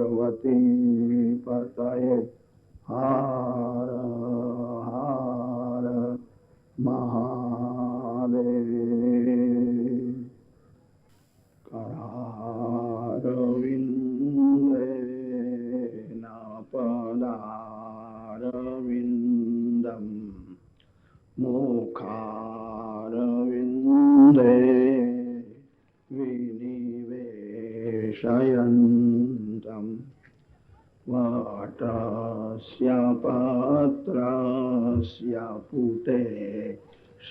पार्वती पतये हर हर महादेव। करारविन्देन पदारविन्दम् मुखारविन्दे विनिवेशयन्तम् वटस्य पत्रस्य पुटे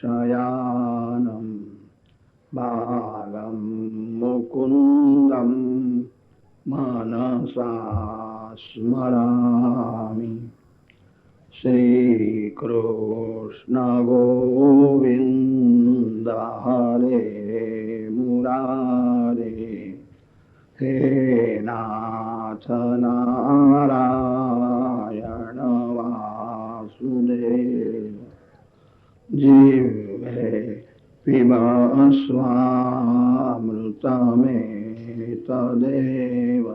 शयानम् बालं मुकुन्दं मनसा स्मरामि। श्रीकृष्ण गोविन्द हरे मुरारे हे नाथ नारायण वासुदेव। जिह्वे पिबा स्वामृतमेतदेव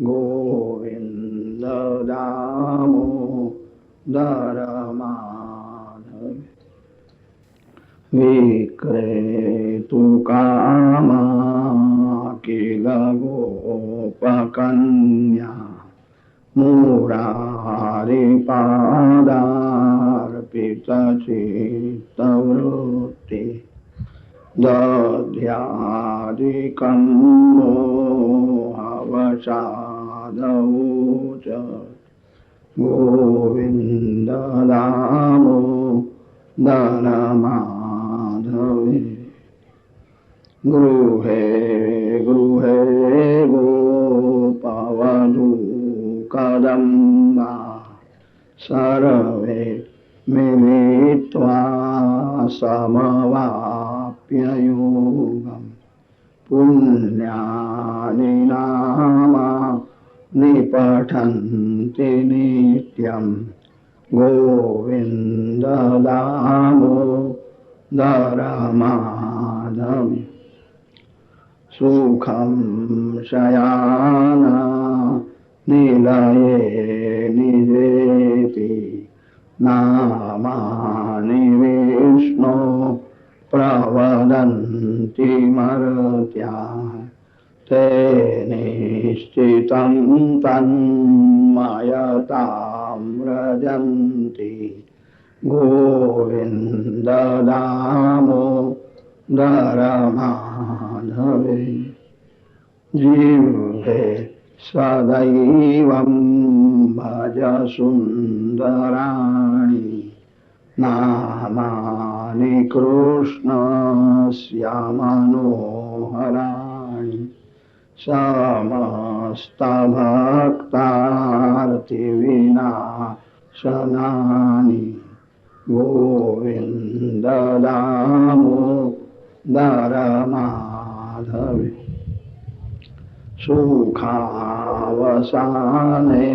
गोविन्द दामोदर माधव। विक्रेतु कामा किल गोपकन्या मुरारिपादार्पितचित्तवृत्ति दध्यादिकं मोहवशादवोच गोविन्द दामोदर माधवे। गृहे गृहे गोपवधू कदम्बा सर्वे मिलित्वा समवाप्ययोगम् पुण्यानि नामानि पठन्ति नित्यं गोविन्द दामोदर माधव। सुखं शयाना निलये निजेति नामानि विष्णो प्रवदन्ति मर्त्याः ते निश्चितं तन्मयतां व्रजन्ति गोविन्द दामोदर माधवे। जिह्वे सदैवं भज सुन्दराणि नामानि कृष्णस्य मनोहराणि समस्तभक्तार्तिविनाशनानि गोविन्द दामोदर माधवे। सुखावसाने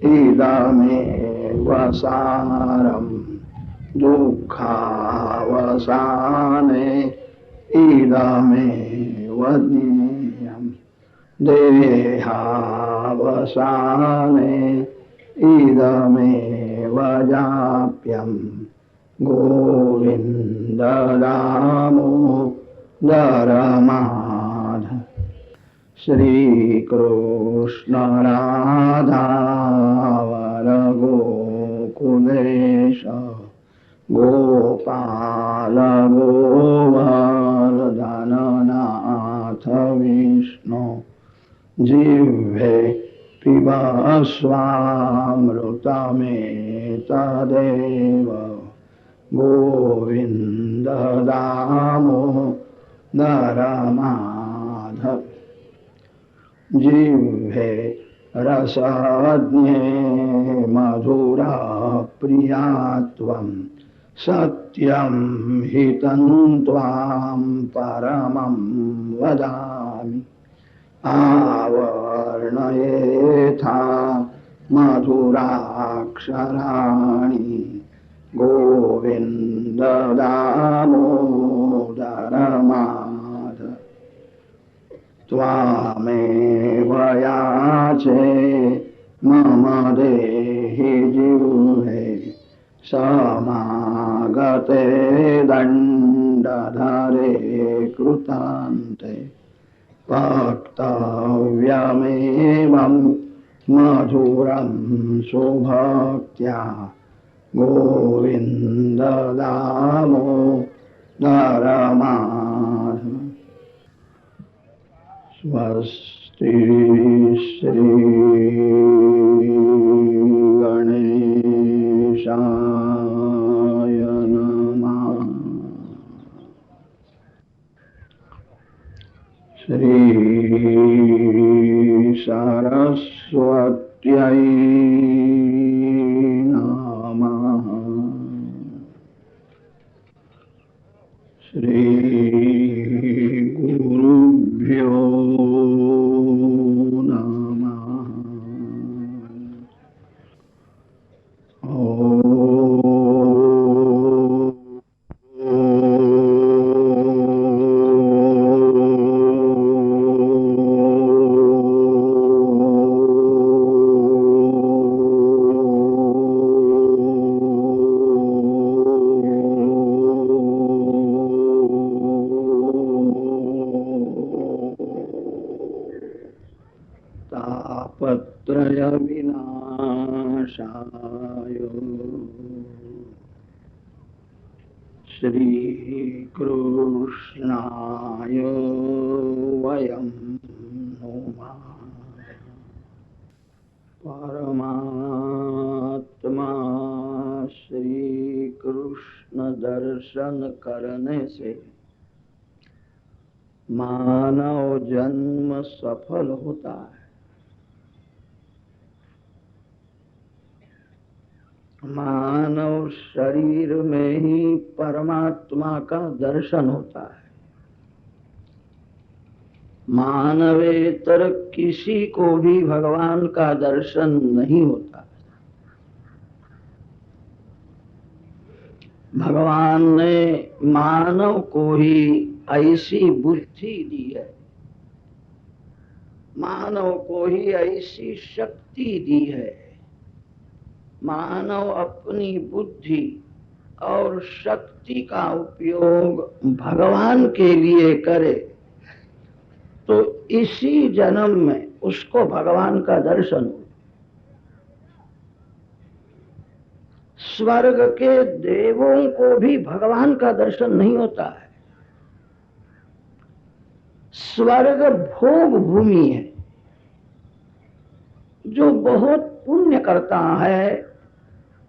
इदमेव सारं दुःखावसाने इदमेव ज्ञेयं देहावसाने इदमेव जाप्यं गोविन्द दामोदर माधव। श्रीकृष्ण राधा गोकुलेश गोपाल गोवर्धन नाथ विष्णु। जिह्वे पिबा स्वामृतमेतदेव गोविन्द दामोदर माधव। जिह्वे रसज्ञे मधुरा प्रिया त्वं सत्यं हितं त्वां परमं वदामि। आवर्णयेथा मधुराक्षराणि गोविन्द दामोदर माधव। त्वामेव यान्ति छे मम देहि जिह्वे समागते दण्डधरे कृतान्ते वक्तव्यमेवं मधुरं सुभक्त्या गोविन्द दामोदरमाधव। स्वस्ति श्री गणेशाय नमः। श्री सरस्वत्यै नमः। श्री गुरुभ्यो नमः। तापत्रय विनाशाय श्रीकृष्णाय वयं नुमः। परमात्मा श्री कृष्ण दर्शन करने से मानव जन्म सफल होता है। मानव शरीर में ही परमात्मा का दर्शन होता है। मानवेतर किसी को भी भगवान का दर्शन नहीं होता। भगवान ने मानव को ही ऐसी बुद्धि दी है, मानव को ही ऐसी शक्ति दी है। मानव अपनी बुद्धि और शक्ति का उपयोग भगवान के लिए करे तो इसी जन्म में उसको भगवान का दर्शन हो। स्वर्ग के देवों को भी भगवान का दर्शन नहीं होता है। स्वर्ग भोग भूमि है। जो बहुत पुण्य करता है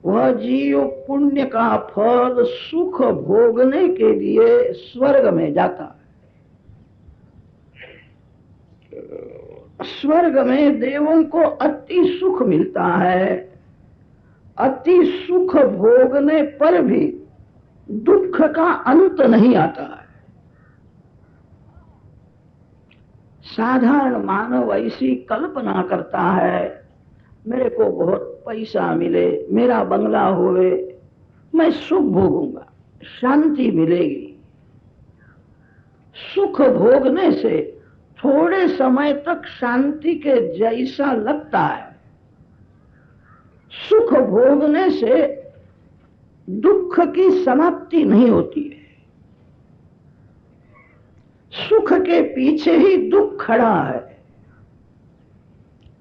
वह जीव पुण्य का फल सुख भोगने के लिए स्वर्ग में जाता है। स्वर्ग में देवों को अति सुख मिलता है। अति सुख भोगने पर भी दुख का अंत नहीं आता है। साधारण मानव ऐसी कल्पना करता है, मेरे को बहुत पैसा मिले, मेरा बंगला होवे, मैं सुख भोगूंगा, शांति मिलेगी। सुख भोगने से थोड़े समय तक शांति के जैसा लगता है। सुख भोगने से दुख की समाप्ति नहीं होती है। सुख के पीछे ही दुख खड़ा है।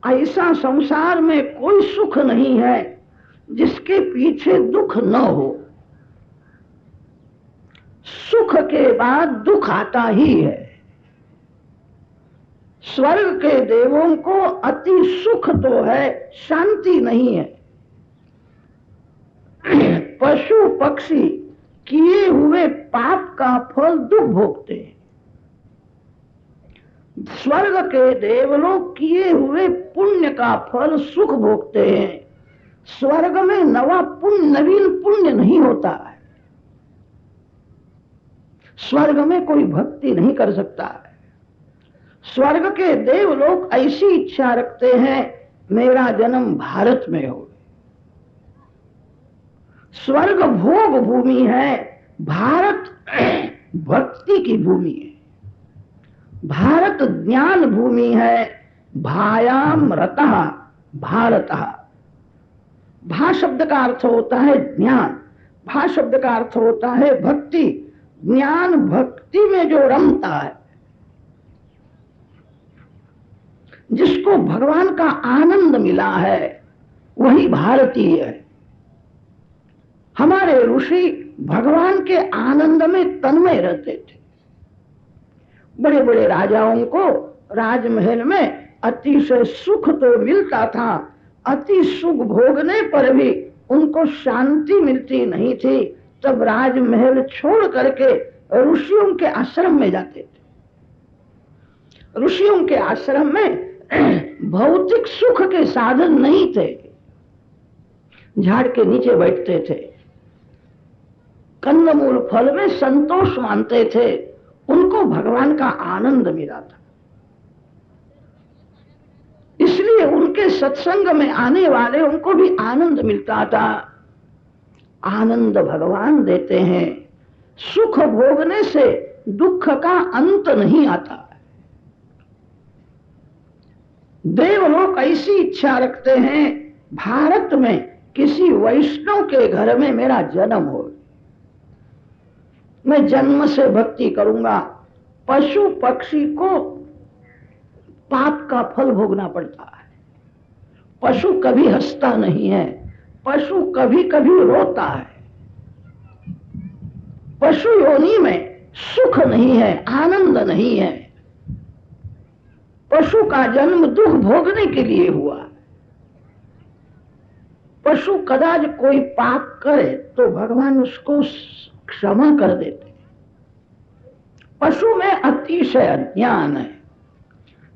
ऐसा संसार में कोई सुख नहीं है जिसके पीछे दुख न हो। सुख के बाद दुख आता ही है। स्वर्ग के देवों को अति सुख तो है, शांति नहीं है। पशु पक्षी किए हुए पाप का फल दुख भोगते हैं। स्वर्ग के देवलोक किए हुए पुण्य का फल सुख भोगते हैं। स्वर्ग में नवीन पुण्य नहीं होता है। स्वर्ग में कोई भक्ति नहीं कर सकता है। स्वर्ग के देवलोक ऐसी इच्छा रखते हैं मेरा जन्म भारत में हो। स्वर्ग भोग भूमि है, भारत भक्ति की भूमि है। भारत ज्ञान भूमि है, भायाम रतः भारतः। भा शब्द का अर्थ होता है ज्ञान, भा शब्द का अर्थ होता है भक्ति। ज्ञान भक्ति में जो रमता है, जिसको भगवान का आनंद मिला है, वही भारतीय है। हमारे ऋषि भगवान के आनंद में तन्मय रहते थे। बड़े बड़े राजाओं को राजमहल में अतिशय सुख तो मिलता था, अति सुख भोगने पर भी उनको शांति मिलती नहीं थी। तब राजमहल छोड़ करके ऋषियों के आश्रम में जाते थे। ऋषियों के आश्रम में भौतिक सुख के साधन नहीं थे। झाड़ के नीचे बैठते थे, कंदमूल फल में संतोष मानते थे। उनको भगवान का आनंद मिला था, इसलिए उनके सत्संग में आने वाले उनको भी आनंद मिलता था। आनंद भगवान देते हैं। सुख भोगने से दुख का अंत नहीं आता। देवलोक ऐसी इच्छा रखते हैं, भारत में किसी वैष्णव के घर में मेरा जन्म हो, मैं जन्म से भक्ति करूंगा। पशु पक्षी को पाप का फल भोगना पड़ता है। पशु कभी हंसता नहीं है, पशु कभी कभी रोता है। पशु योनि में सुख नहीं है, आनंद नहीं है। पशु का जन्म दुख भोगने के लिए हुआ। पशु कदाच कोई पाप करे तो भगवान उसको क्षमा कर देते। पशु में अतिशय अज्ञान है।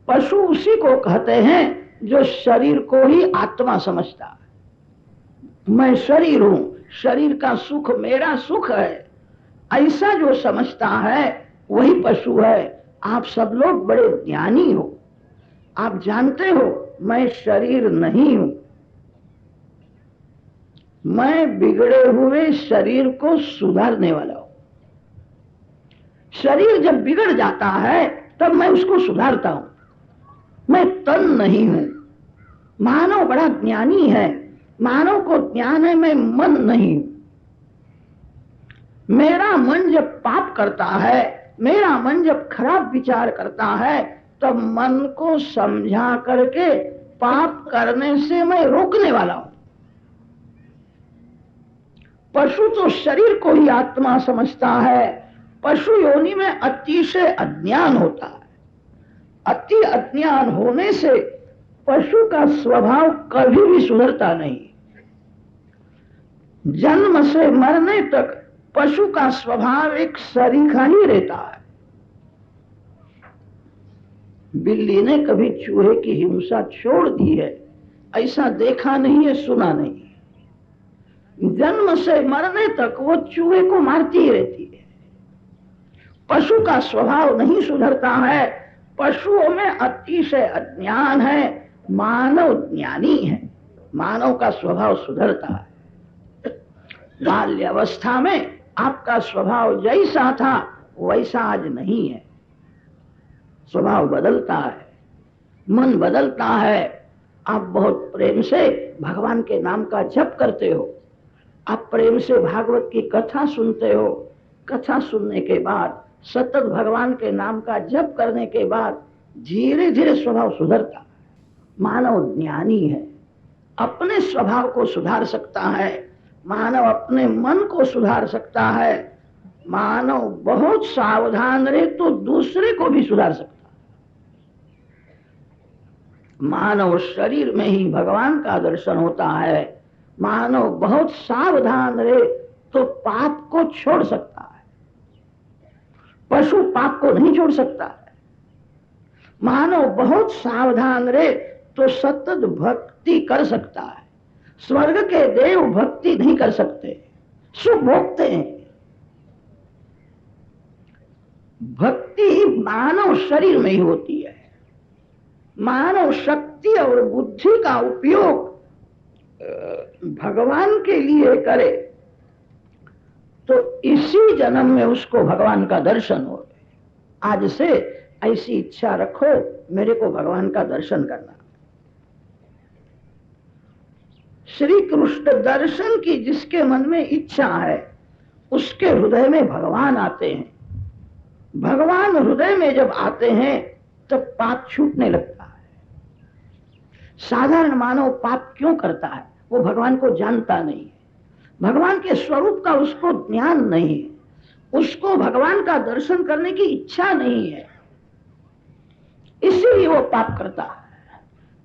पशु उसी को कहते हैं जो शरीर को ही आत्मा समझता है। मैं शरीर हूं, शरीर का सुख मेरा सुख है, ऐसा जो समझता है वही पशु है। आप सब लोग बड़े ज्ञानी हो, आप जानते हो मैं शरीर नहीं हूं। मैं बिगड़े हुए शरीर को सुधारने वाला हूं। शरीर जब बिगड़ जाता है तब मैं उसको सुधारता हूं। मैं तन नहीं हूं। मानव बड़ा ज्ञानी है, मानव को ज्ञान है मैं मन नहीं हूं। मेरा मन जब पाप करता है, मेरा मन जब खराब विचार करता है, तब मन को समझा करके पाप करने से मैं रोकने वाला हूं। पशु तो शरीर को ही आत्मा समझता है। पशु योनि में अतिशय अज्ञान होता है। अति अज्ञान होने से पशु का स्वभाव कभी भी सुधरता नहीं। जन्म से मरने तक पशु का स्वभाव एक सरीखा ही रहता है। बिल्ली ने कभी चूहे की हिंसा छोड़ दी है ऐसा देखा नहीं है, सुना नहीं। जन्म से मरने तक वो चूहे को मारती ही रहती है। पशु का स्वभाव नहीं सुधरता है। पशुओं में अतिशय अज्ञान है, मानव ज्ञानी है, मानव का स्वभाव सुधरता है। बाल्यावस्था में आपका स्वभाव जैसा था वैसा आज नहीं है। स्वभाव बदलता है, मन बदलता है। आप बहुत प्रेम से भगवान के नाम का जप करते हो, आप प्रेम से भागवत की कथा सुनते हो। कथा सुनने के बाद, सतत भगवान के नाम का जप करने के बाद धीरे धीरे स्वभाव सुधरता है। मानव ज्ञानी है, अपने स्वभाव को सुधार सकता है। मानव अपने मन को सुधार सकता है। मानव बहुत सावधान रहे तो दूसरे को भी सुधार सकता है। मानव शरीर में ही भगवान का दर्शन होता है। मानव बहुत सावधान रहे तो पाप को छोड़ सकता है। पशु पाप को नहीं छोड़ सकता है। मानव बहुत सावधान रहे तो सतत भक्ति कर सकता है। स्वर्ग के देव भक्ति नहीं कर सकते, सुख भोगते हैं। भक्ति मानव शरीर में ही होती है। मानव शक्ति और बुद्धि का उपयोग भगवान के लिए करे तो इसी जन्म में उसको भगवान का दर्शन हो। आज से ऐसी इच्छा रखो मेरे को भगवान का दर्शन करना। श्री कृष्ण दर्शन की जिसके मन में इच्छा है उसके हृदय में भगवान आते हैं। भगवान हृदय में जब आते हैं तब पाप छूटने लगता है। साधारण मानव पाप क्यों करता है? वो भगवान को जानता नहीं है, भगवान के स्वरूप का उसको ज्ञान नहीं है, उसको भगवान का दर्शन करने की इच्छा नहीं है, इसीलिए वो पाप करता है।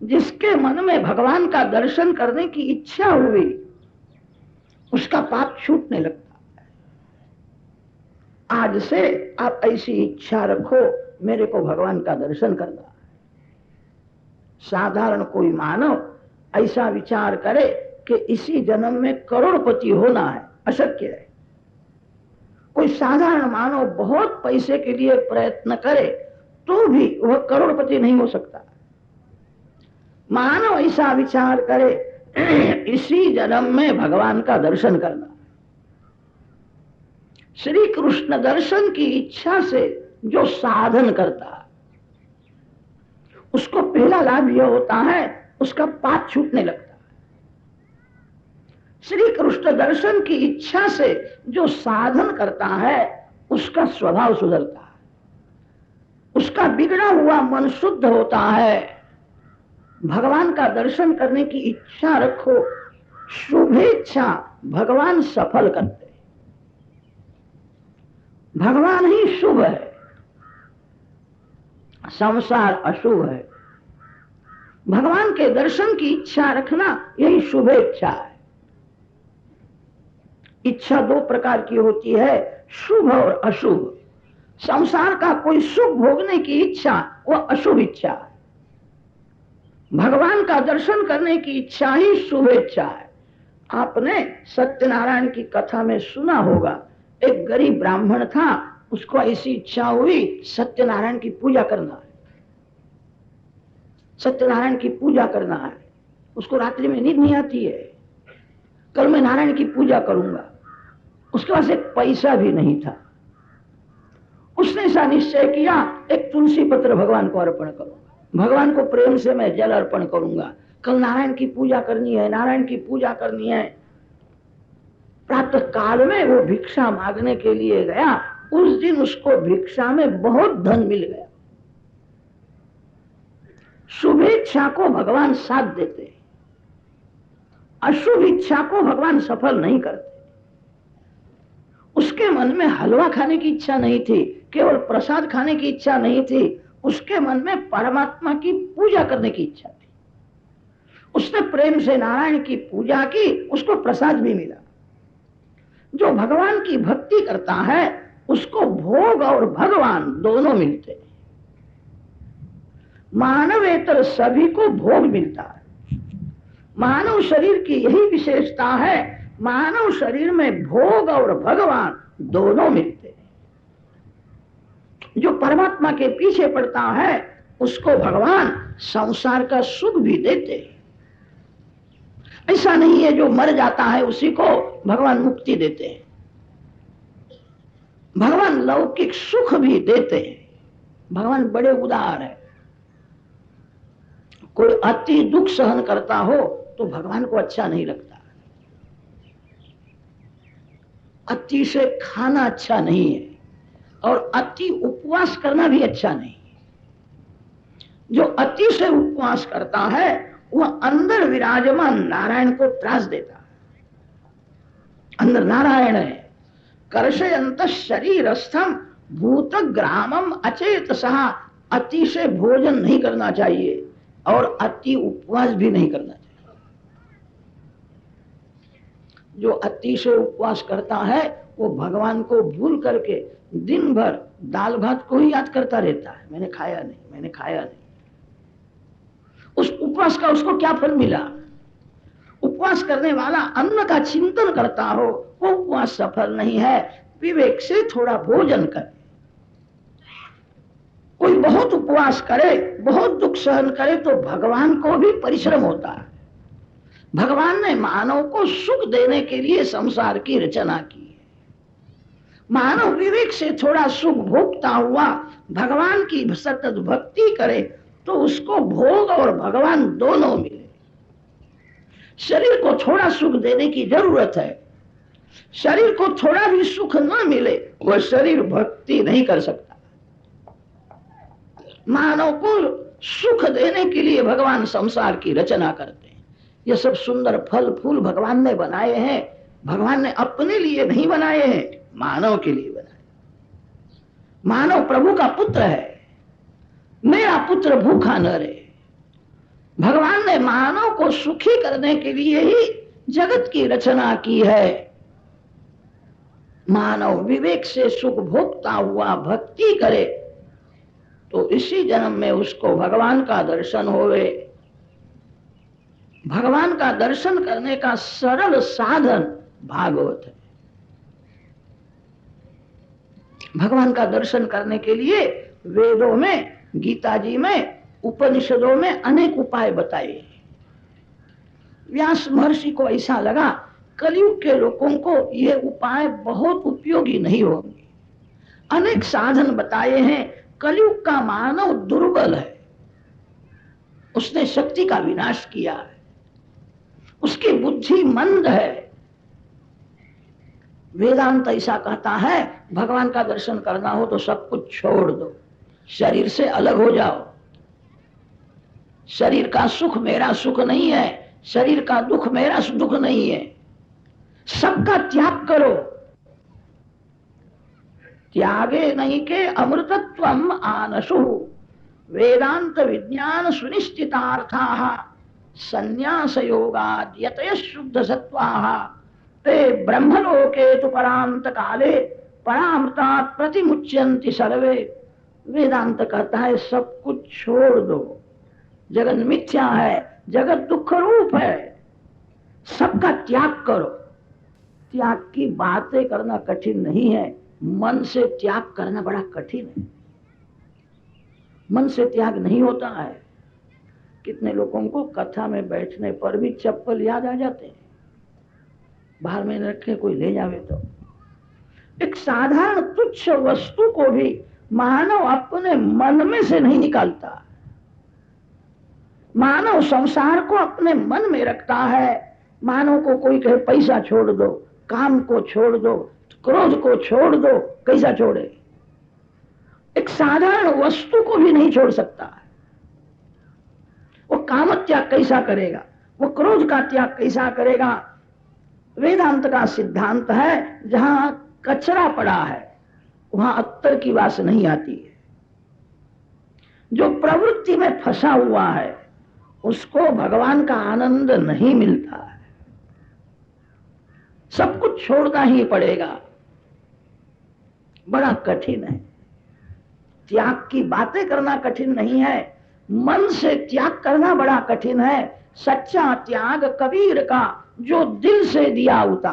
जिसके मन में भगवान का दर्शन करने की इच्छा हुई उसका पाप छूटने लगता है। आज से आप ऐसी इच्छा रखो मेरे को भगवान का दर्शन करना है। साधारण कोई मानव ऐसा विचार करे कि इसी जन्म में करोड़पति होना है, अशक्य है। कोई साधारण मानव बहुत पैसे के लिए प्रयत्न करे तो भी वह करोड़पति नहीं हो सकता। मानव ऐसा विचार करे इसी जन्म में भगवान का दर्शन करना। श्री कृष्ण दर्शन की इच्छा से जो साधन करता है उसको पहला लाभ यह होता है उसका पाप छूटने लगता है। श्री कृष्ण दर्शन की इच्छा से जो साधन करता है उसका स्वभाव सुधरता है, उसका बिगड़ा हुआ मन शुद्ध होता है। भगवान का दर्शन करने की इच्छा रखो, शुभेच्छा भगवान सफल करते। भगवान ही शुभ है, संसार अशुभ है। भगवान के दर्शन की इच्छा रखना यही शुभेच्छा है। इच्छा दो प्रकार की होती है, शुभ और अशुभ। संसार का कोई सुख भोगने की इच्छा वो अशुभ इच्छा है, भगवान का दर्शन करने की इच्छा ही शुभेच्छा है। आपने सत्यनारायण की कथा में सुना होगा, एक गरीब ब्राह्मण था, उसको ऐसी इच्छा हुई सत्यनारायण की पूजा करना है, सत्यनारायण की पूजा करना है। उसको रात्रि में नींद नहीं आती है, कल मैं नारायण की पूजा करूंगा। उसके पास एक पैसा भी नहीं था। उसने ऐसा निश्चय किया एक तुलसी पत्र भगवान को अर्पण करूंगा, भगवान को प्रेम से मैं जल अर्पण करूंगा, कल नारायण की पूजा करनी है, नारायण की पूजा करनी है। प्रातः काल में वो भिक्षा मांगने के लिए गया। उस दिन उसको भिक्षा में बहुत धन मिल गया। शुभेच्छा को भगवान साथ देते, अशुभ इच्छा को भगवान सफल नहीं करते। उसके मन में हलवा खाने की इच्छा नहीं थी, केवल प्रसाद खाने की इच्छा नहीं थी, उसके मन में परमात्मा की पूजा करने की इच्छा थी। उसने प्रेम से नारायण की पूजा की, उसको प्रसाद भी मिला। जो भगवान की भक्ति करता है उसको भोग और भगवान दोनों मिलते हैं। मानवेतर सभी को भोग मिलता है। मानव शरीर की यही विशेषता है, मानव शरीर में भोग और भगवान दोनों मिलते हैं। जो परमात्मा के पीछे पड़ता है उसको भगवान संसार का सुख भी देते हैं। ऐसा नहीं है जो मर जाता है उसी को भगवान मुक्ति देते हैं, भगवान लौकिक सुख भी देते हैं। भगवान बड़े उदार है। कोई अति दुख सहन करता हो तो भगवान को अच्छा नहीं लगता। अति से खाना अच्छा नहीं है और अति उपवास करना भी अच्छा नहीं है। जो अति से उपवास करता है वह अंदर विराजमान नारायण को त्रास देता है। अंदर नारायण है। कर्षयंत शरीरस्थम भूतग्रामम अचेतसः। अति से भोजन नहीं करना चाहिए और अति उपवास भी नहीं करना चाहिए। जो अति से उपवास करता है वो भगवान को भूल करके दिन भर दाल भात को ही याद करता रहता है, मैंने खाया नहीं, मैंने खाया नहीं। उस उपवास का उसको क्या फल मिला? उपवास करने वाला अन्न का चिंतन करता हो वो उपवास सफल नहीं है। विवेक से थोड़ा भोजन करे। कोई बहुत उपवास करे, बहुत दुख सहन करे तो भगवान को भी परिश्रम होता है। भगवान ने मानव को सुख देने के लिए संसार की रचना की है। मानव विवेक से थोड़ा सुख भोगता हुआ भगवान की सतत भक्ति करे तो उसको भोग और भगवान दोनों मिले। शरीर को थोड़ा सुख देने की जरूरत है। शरीर को थोड़ा भी सुख न मिले वह शरीर भक्ति नहीं कर सकता। मानव को सुख देने के लिए भगवान संसार की रचना करते हैं। ये सब सुंदर फल फूल भगवान ने बनाए हैं। भगवान ने अपने लिए नहीं बनाए हैं, मानव के लिए बनाए। मानव प्रभु का पुत्र है। मेरा पुत्र भूखा न रहे। भगवान ने मानव को सुखी करने के लिए ही जगत की रचना की है। मानव विवेक से सुख भोगता हुआ भक्ति करे तो इसी जन्म में उसको भगवान का दर्शन होवे। भगवान का दर्शन करने का सरल साधन भागवत है। भगवान का दर्शन करने के लिए वेदों में, गीता जी में, उपनिषदों में अनेक उपाय बताए। व्यास महर्षि को ऐसा लगा कलयुग के लोगों को ये उपाय बहुत उपयोगी नहीं होंगे। अनेक साधन बताए हैं। कलयुग का मानव दुर्बल है। उसने शक्ति का विनाश किया है। उसकी बुद्धि मंद है। वेदांत ऐसा कहता है भगवान का दर्शन करना हो तो सब कुछ छोड़ दो, शरीर से अलग हो जाओ। शरीर का सुख मेरा सुख नहीं है, शरीर का दुख मेरा दुख नहीं है। सबका त्याग करो। त्यागे नहीं के अमृतत्वम आनशु वेदांत विज्ञान सुनिश्चितार्थाः संन्यास योगाद यतयः शुद्ध सत्वाः ते ब्रह्मलोके तु परांत काले परामृतात् प्रतिमुच्यन्ति सर्वे। वेदांत कहता है सब कुछ छोड़ दो। जगत मिथ्या है, जगत दुख रूप है। सबका त्याग करो। त्याग की बातें करना कठिन नहीं है, मन से त्याग करना बड़ा कठिन है। मन से त्याग नहीं होता है। कितने लोगों को कथा में बैठने पर भी चप्पल याद आ जाते हैं, बाहर में रखे कोई ले जावे तो। एक साधारण तुच्छ वस्तु को भी मानव अपने मन में से नहीं निकालता। मानव संसार को अपने मन में रखता है। मानव को कोई कहे पैसा छोड़ दो, काम को छोड़ दो, क्रोध को छोड़ दो, कैसा छोड़े? एक साधारण वस्तु को भी नहीं छोड़ सकता है। वो काम त्याग कैसा करेगा? वो क्रोध का त्याग कैसा करेगा? वेदांत का सिद्धांत है जहां कचरा पड़ा है वहां अत्तर की वास नहीं आती है। जो प्रवृत्ति में फंसा हुआ है उसको भगवान का आनंद नहीं मिलता है। सब कुछ छोड़ना ही पड़ेगा। बड़ा कठिन है। त्याग की बातें करना कठिन नहीं है, मन से त्याग करना बड़ा कठिन है। सच्चा त्याग कबीर का जो दिल से दिया होता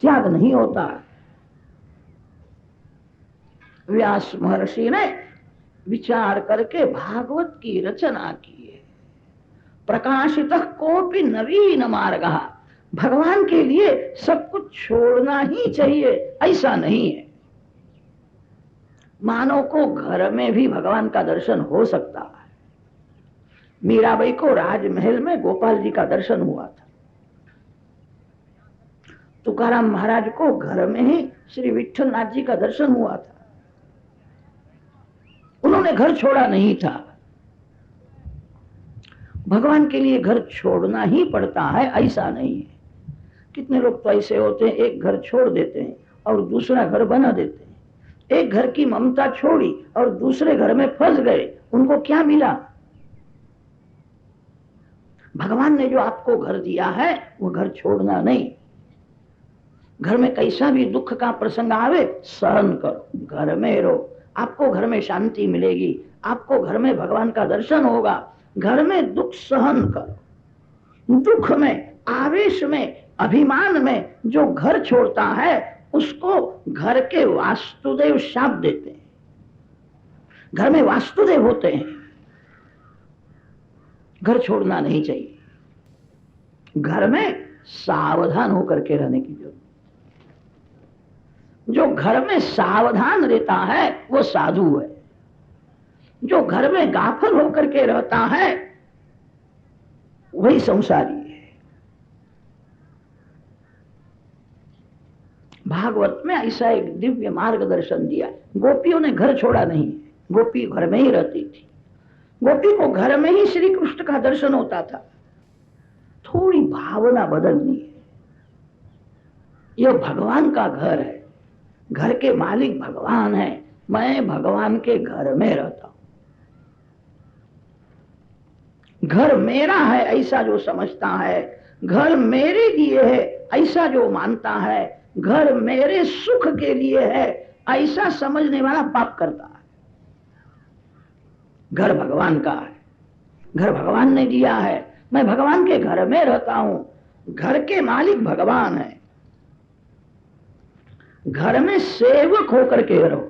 त्याग नहीं होता। व्यास महर्षि ने विचार करके भागवत की रचना की है। प्रकाशितः कोपि नवीन मार्गः। भगवान के लिए सब कुछ छोड़ना ही चाहिए ऐसा नहीं है। मानव को घर में भी भगवान का दर्शन हो सकता है। मीराबाई को राजमहल में गोपाल जी का दर्शन हुआ था। तुकाराम महाराज को घर में ही श्री विठलनाथ जी का दर्शन हुआ था। उन्होंने घर छोड़ा नहीं था। भगवान के लिए घर छोड़ना ही पड़ता है ऐसा नहीं है। कितने लोग तो ऐसे होते हैं, एक घर छोड़ देते हैं और दूसरा घर बना देते हैं। एक घर की ममता छोड़ी और दूसरे घर में फंस गए, उनको क्या मिला? भगवान ने जो आपको घर दिया है वो घर छोड़ना नहीं। घर में कैसा भी दुख का प्रसंग आवे सहन करो, घर में रहो, आपको घर में शांति मिलेगी, आपको घर में भगवान का दर्शन होगा। घर में दुख सहन करो। दुख में, आवेश में, अभिमान में जो घर छोड़ता है उसको घर के वास्तुदेव शाप देते हैं। घर में वास्तुदेव होते हैं। घर छोड़ना नहीं चाहिए। घर में सावधान होकर के रहने की जरूरत। जो घर में सावधान रहता है वो साधु है, जो घर में गाफल होकर के रहता है वही संसारी है। भागवत में ऐसा एक दिव्य मार्गदर्शन दिया। गोपियों ने घर छोड़ा नहीं, गोपी घर में ही रहती थी, गोपी को घर में ही श्री कृष्ण का दर्शन होता था। थोड़ी भावना बदलनी है। यह भगवान का घर है, घर के मालिक भगवान है, मैं भगवान के घर में रहता हूं। घर मेरा है ऐसा जो समझता है, घर मेरे लिए है ऐसा जो मानता है, घर मेरे सुख के लिए है ऐसा समझने वाला पाप करता है। घर भगवान का है, घर भगवान ने दिया है, मैं भगवान के घर में रहता हूं। घर के मालिक भगवान है, घर में सेवक होकर के रहो।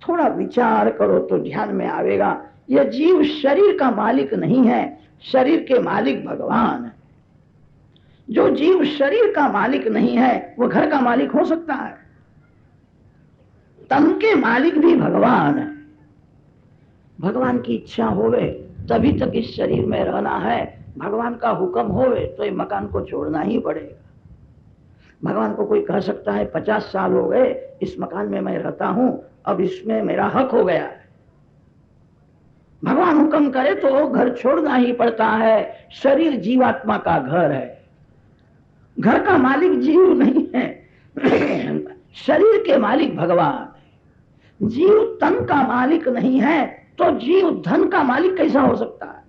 थोड़ा विचार करो तो ध्यान में आवेगा, यह जीव शरीर का मालिक नहीं है, शरीर के मालिक भगवान है। जो जीव शरीर का मालिक नहीं है वो घर का मालिक हो सकता है। तन के मालिक भी भगवान है। भगवान की इच्छा होवे तभी तक इस शरीर में रहना है, भगवान का हुक्म होवे तो ये मकान को छोड़ना ही पड़ेगा। भगवान को कोई कह सकता है 50 साल हो गए इस मकान में मैं रहता हूं, अब इसमें मेरा हक हो गया है। भगवान हुक्म करे तो घर छोड़ना ही पड़ता है। शरीर जीवात्मा का घर है, घर का मालिक जीव नहीं है, शरीर के मालिक भगवान है। जीव तन का मालिक नहीं है तो जीव धन का मालिक कैसा हो सकता है?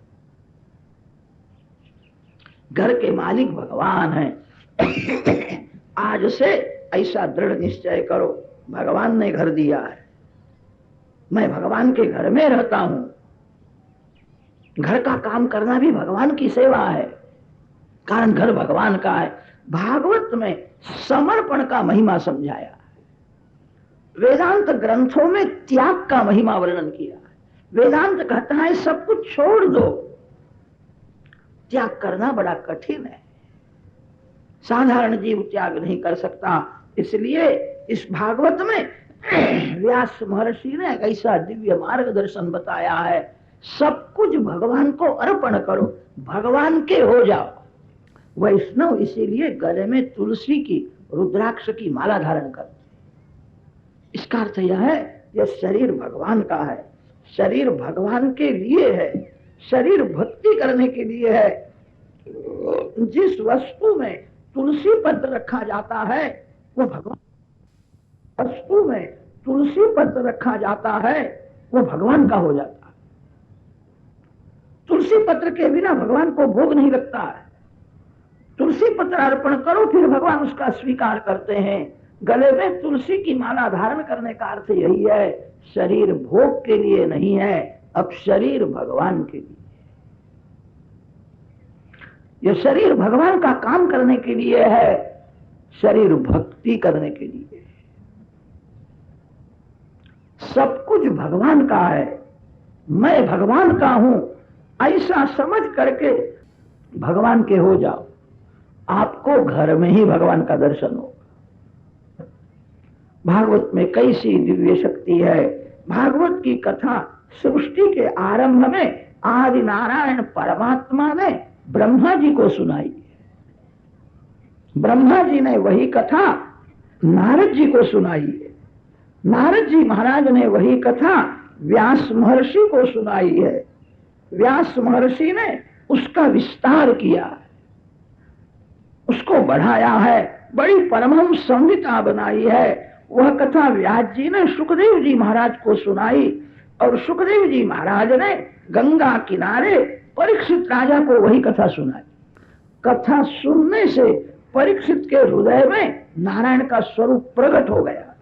घर के मालिक भगवान है। आज से ऐसा दृढ़ निश्चय करो, भगवान ने घर दिया है, मैं भगवान के घर में रहता हूं। घर का काम करना भी भगवान की सेवा है, कारण घर भगवान का है। भागवत में समर्पण का महिमा समझाया है, वेदांत ग्रंथों में त्याग का महिमा वर्णन किया है। वेदांत कहता है सब कुछ छोड़ दो, त्याग करना बड़ा कठिन है, साधारण जीव त्याग नहीं कर सकता। इसलिए इस भागवत में व्यास महर्षि ने ऐसा दिव्य मार्गदर्शन बताया है, सब कुछ भगवान को अर्पण करो, भगवान के हो जाओ। वैष्णव इसीलिए गले में तुलसी की रुद्राक्ष की माला धारण करते। इसका अर्थ यह है यह शरीर भगवान का है, शरीर भगवान के लिए है, शरीर भक्ति करने के लिए है। जिस वस्तु में तुलसी पत्र रखा जाता है वो भगवान, वस्तु में तुलसी पत्र रखा जाता है वो भगवान का हो जाता है। तुलसी पत्र के बिना भगवान को भोग नहीं लगता है। तुलसी पत्र अर्पण करो फिर भगवान उसका स्वीकार करते हैं। गले में तुलसी की माला धारण करने का अर्थ यही है, शरीर भोग के लिए नहीं है, अब शरीर भगवान के लिए। यह शरीर भगवान का काम करने के लिए है, शरीर भक्ति करने के लिए। सब कुछ भगवान का है, मैं भगवान का हूं, ऐसा समझ करके भगवान के हो जाओ, आपको घर में ही भगवान का दर्शन होगा। भागवत में कैसी दिव्य शक्ति है। भागवत की कथा सृष्टि के आरंभ में आदि नारायण परमात्मा ने ब्रह्मा जी को सुनाई। ब्रह्मा जी ने वही कथा नारद जी को सुनाई। नारद जी महाराज ने वही कथा व्यास महर्षि को सुनाई है। व्यास महर्षि ने उसका विस्तार किया, उसको बढ़ाया है, बड़ी परमहंस संहिता बनाई है। वह कथा व्यास जी ने सुखदेव जी महाराज को सुनाई और सुखदेव जी महाराज ने गंगा किनारे परीक्षित राजा को वही कथा सुनाई। कथा सुनने से परीक्षित के हृदय में नारायण का स्वरूप प्रकट हो गया।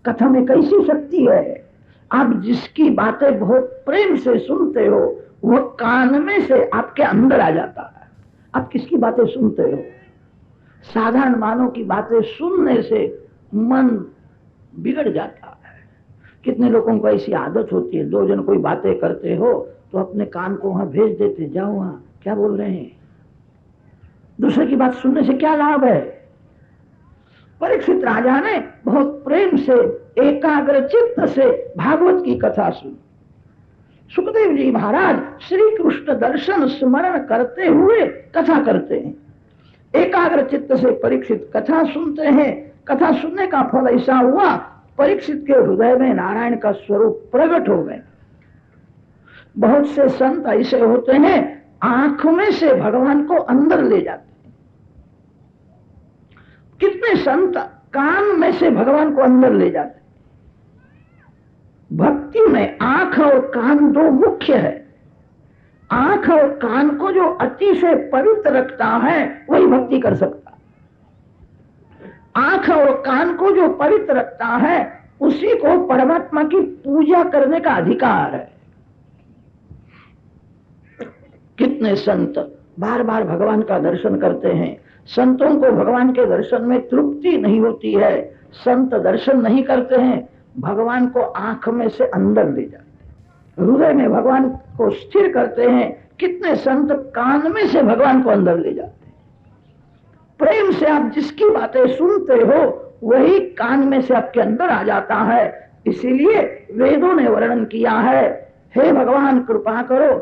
कथा में कैसी शक्ति है, आप जिसकी बातें बहुत प्रेम से सुनते हो वह कान में से आपके अंदर आ जाता है। आप किसकी बातें सुनते हो? साधारण मानव की बातें सुनने से मन बिगड़ जाता है। कितने लोगों को ऐसी आदत होती है, दो जन कोई बातें करते हो तो अपने कान को वहां भेज देते, जाओ वहां क्या बोल रहे हैं। दूसरे की बात सुनने से क्या लाभ है? परीक्षित राजा ने बहुत प्रेम से एकाग्र चित्त से भागवत की कथा सुनी। सुखदेव जी महाराज श्री कृष्ण दर्शन स्मरण करते हुए कथा करते हैं। एकाग्र चित्त से परीक्षित कथा सुनते हैं। कथा सुनने का फल ऐसा हुआ, परीक्षित के हृदय में नारायण का स्वरूप प्रकट हो गए। बहुत से संत ऐसे होते हैं, आंख में से भगवान को अंदर ले जाते हैं। कितने संत कान में से भगवान को अंदर ले जाते हैं। भक्ति में आंख और कान दो मुख्य है। आंख और कान को जो अतिशय पवित्र रखता है वही भक्ति कर सकता है। आंख और कान को जो पवित्र रखता है उसी को परमात्मा की पूजा करने का अधिकार है। कितने संत बार बार भगवान का दर्शन करते हैं। संतों को भगवान के दर्शन में तृप्ति नहीं होती है। संत दर्शन नहीं करते हैं, भगवान को आंख में से अंदर ले जाते हैं, हृदय में भगवान को स्थिर करते हैं। कितने संत कान में से भगवान को अंदर ले जाते हैं। प्रेम से आप जिसकी बातें सुनते हो वही कान में से आपके अंदर आ जाता है। इसीलिए वेदों ने वर्णन किया है, हे भगवान कृपा करो,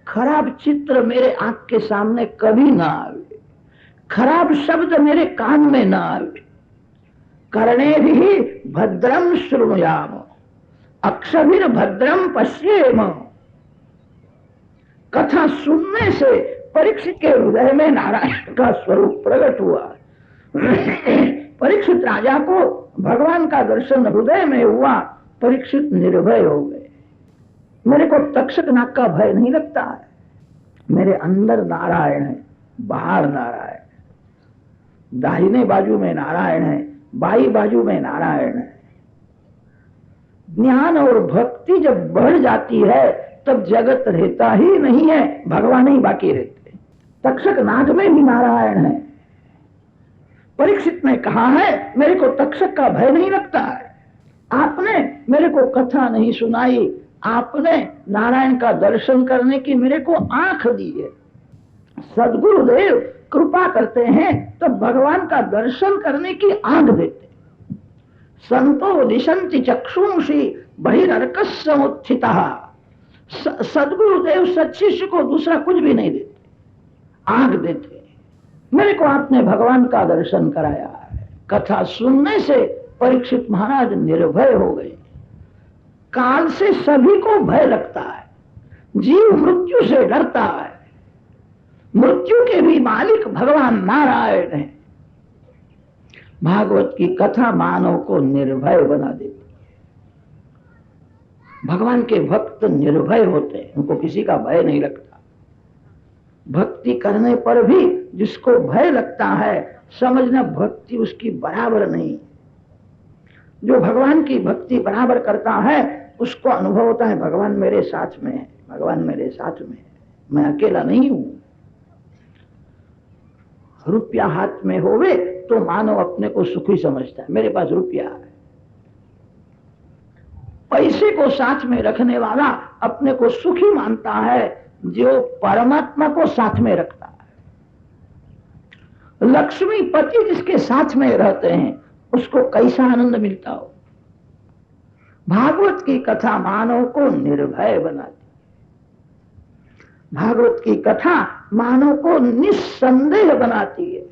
खराब चित्र मेरे आंख के सामने कभी ना आवे, खराब शब्द मेरे कान में ना आवे। कर्णे भी भद्रम श्रृणुयाम अक्षभिर भद्रम पश्येम। कथा सुनने से परीक्षित के हृदय में नारायण का स्वरूप प्रकट हुआ। परीक्षित राजा को भगवान का दर्शन हृदय में हुआ। परीक्षित निर्भय हो गए। मेरे को तक्षक नाग का भय नहीं लगता है। मेरे अंदर नारायण है, बाहर नारायण, दाहिने बाजू में नारायण है, बाई बाजू में नारायण है। ज्ञान और भक्ति जब बढ़ जाती है तब जगत रहता ही नहीं है, भगवान ही बाकी रहते। तक्षक नाग में भी नारायण है। परीक्षित ने कहा है, मेरे को तक्षक का भय नहीं लगता है। आपने मेरे को कथा नहीं सुनाई, आपने नारायण का दर्शन करने की मेरे को आंख दी है। सद्गुरुदेव कृपा करते हैं तो भगवान का दर्शन करने की आंख देते। संतो दिशंति चक्षुंषि बहिर्अर्कः समुत्थितः। सद्गुरुदेव सच्चिष्य को दूसरा कुछ भी नहीं देते, आंख देते। मेरे को आपने भगवान का दर्शन कराया है। कथा सुनने से परीक्षित महाराज निर्भय हो गए। काल से सभी को भय लगता है, जीव मृत्यु से डरता है। मृत्यु के भी मालिक भगवान नारायण है। भागवत की कथा मानव को निर्भय बना देती है। भगवान के भक्त निर्भय होते हैं, उनको किसी का भय नहीं लगता। भक्ति करने पर भी जिसको भय लगता है समझना भक्ति उसकी बराबर नहीं। जो भगवान की भक्ति बराबर करता है उसको अनुभव होता है भगवान मेरे साथ में है, भगवान मेरे साथ में है, मैं अकेला नहीं हूं। रुपया हाथ में होवे तो मानव अपने को सुखी समझता है, मेरे पास रुपया है। पैसे को साथ में रखने वाला अपने को सुखी मानता है जो परमात्मा को साथ में रखता है। लक्ष्मी पति जिसके साथ में रहते हैं उसको कैसा आनंद मिलता हो। भागवत की कथा मानव को निर्भय बनाती। भागवत की कथा मानव को निस्संदेह बनाती है।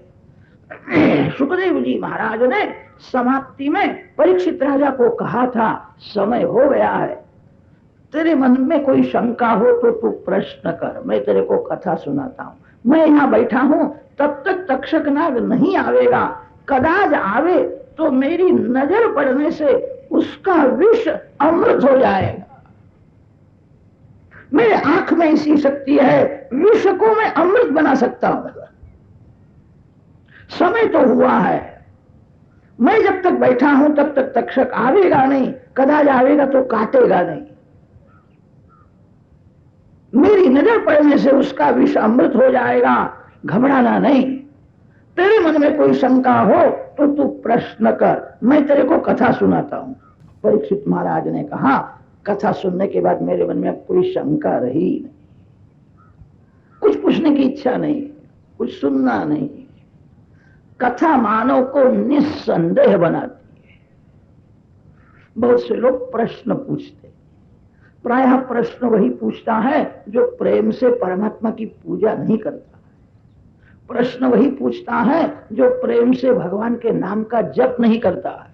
सुखदेव जी महाराज ने समाप्ति में परीक्षित राजा को कहा था, समय हो गया है, तेरे मन में कोई शंका हो तो तू प्रश्न कर, मैं तेरे को कथा सुनाता हूं। मैं यहां बैठा हूं तब तक तक्षक नाग नहीं आवेगा। कदाच आवे तो मेरी नजर पड़ने से उसका विष अमृत हो जाएगा। मेरे आंख में ऐसी शक्ति है, विष को मैं अमृत बना सकता हूं। समय तो हुआ है, मैं जब तक बैठा हूं तब तक तक्षक आवेगा नहीं, कदाच आवेगा तो काटेगा नहीं। मेरी नजर पड़ने से उसका विष अमृत हो जाएगा, घबराना नहीं। तेरे मन में कोई शंका हो तो तू प्रश्न कर, मैं तेरे को कथा सुनाता हूं। परीक्षित महाराज ने कहा, कथा सुनने के बाद मेरे मन में अब कोई शंका रही नहीं, कुछ पूछने की इच्छा नहीं, कुछ सुनना नहीं। कथा मानव को निस्संदेह बनाती है। बहुत से लोग प्रश्न पूछते, प्रायः प्रश्न वही पूछता है जो प्रेम से परमात्मा की पूजा नहीं करता। प्रश्न वही पूछता है जो प्रेम से भगवान के नाम का जप नहीं करता है।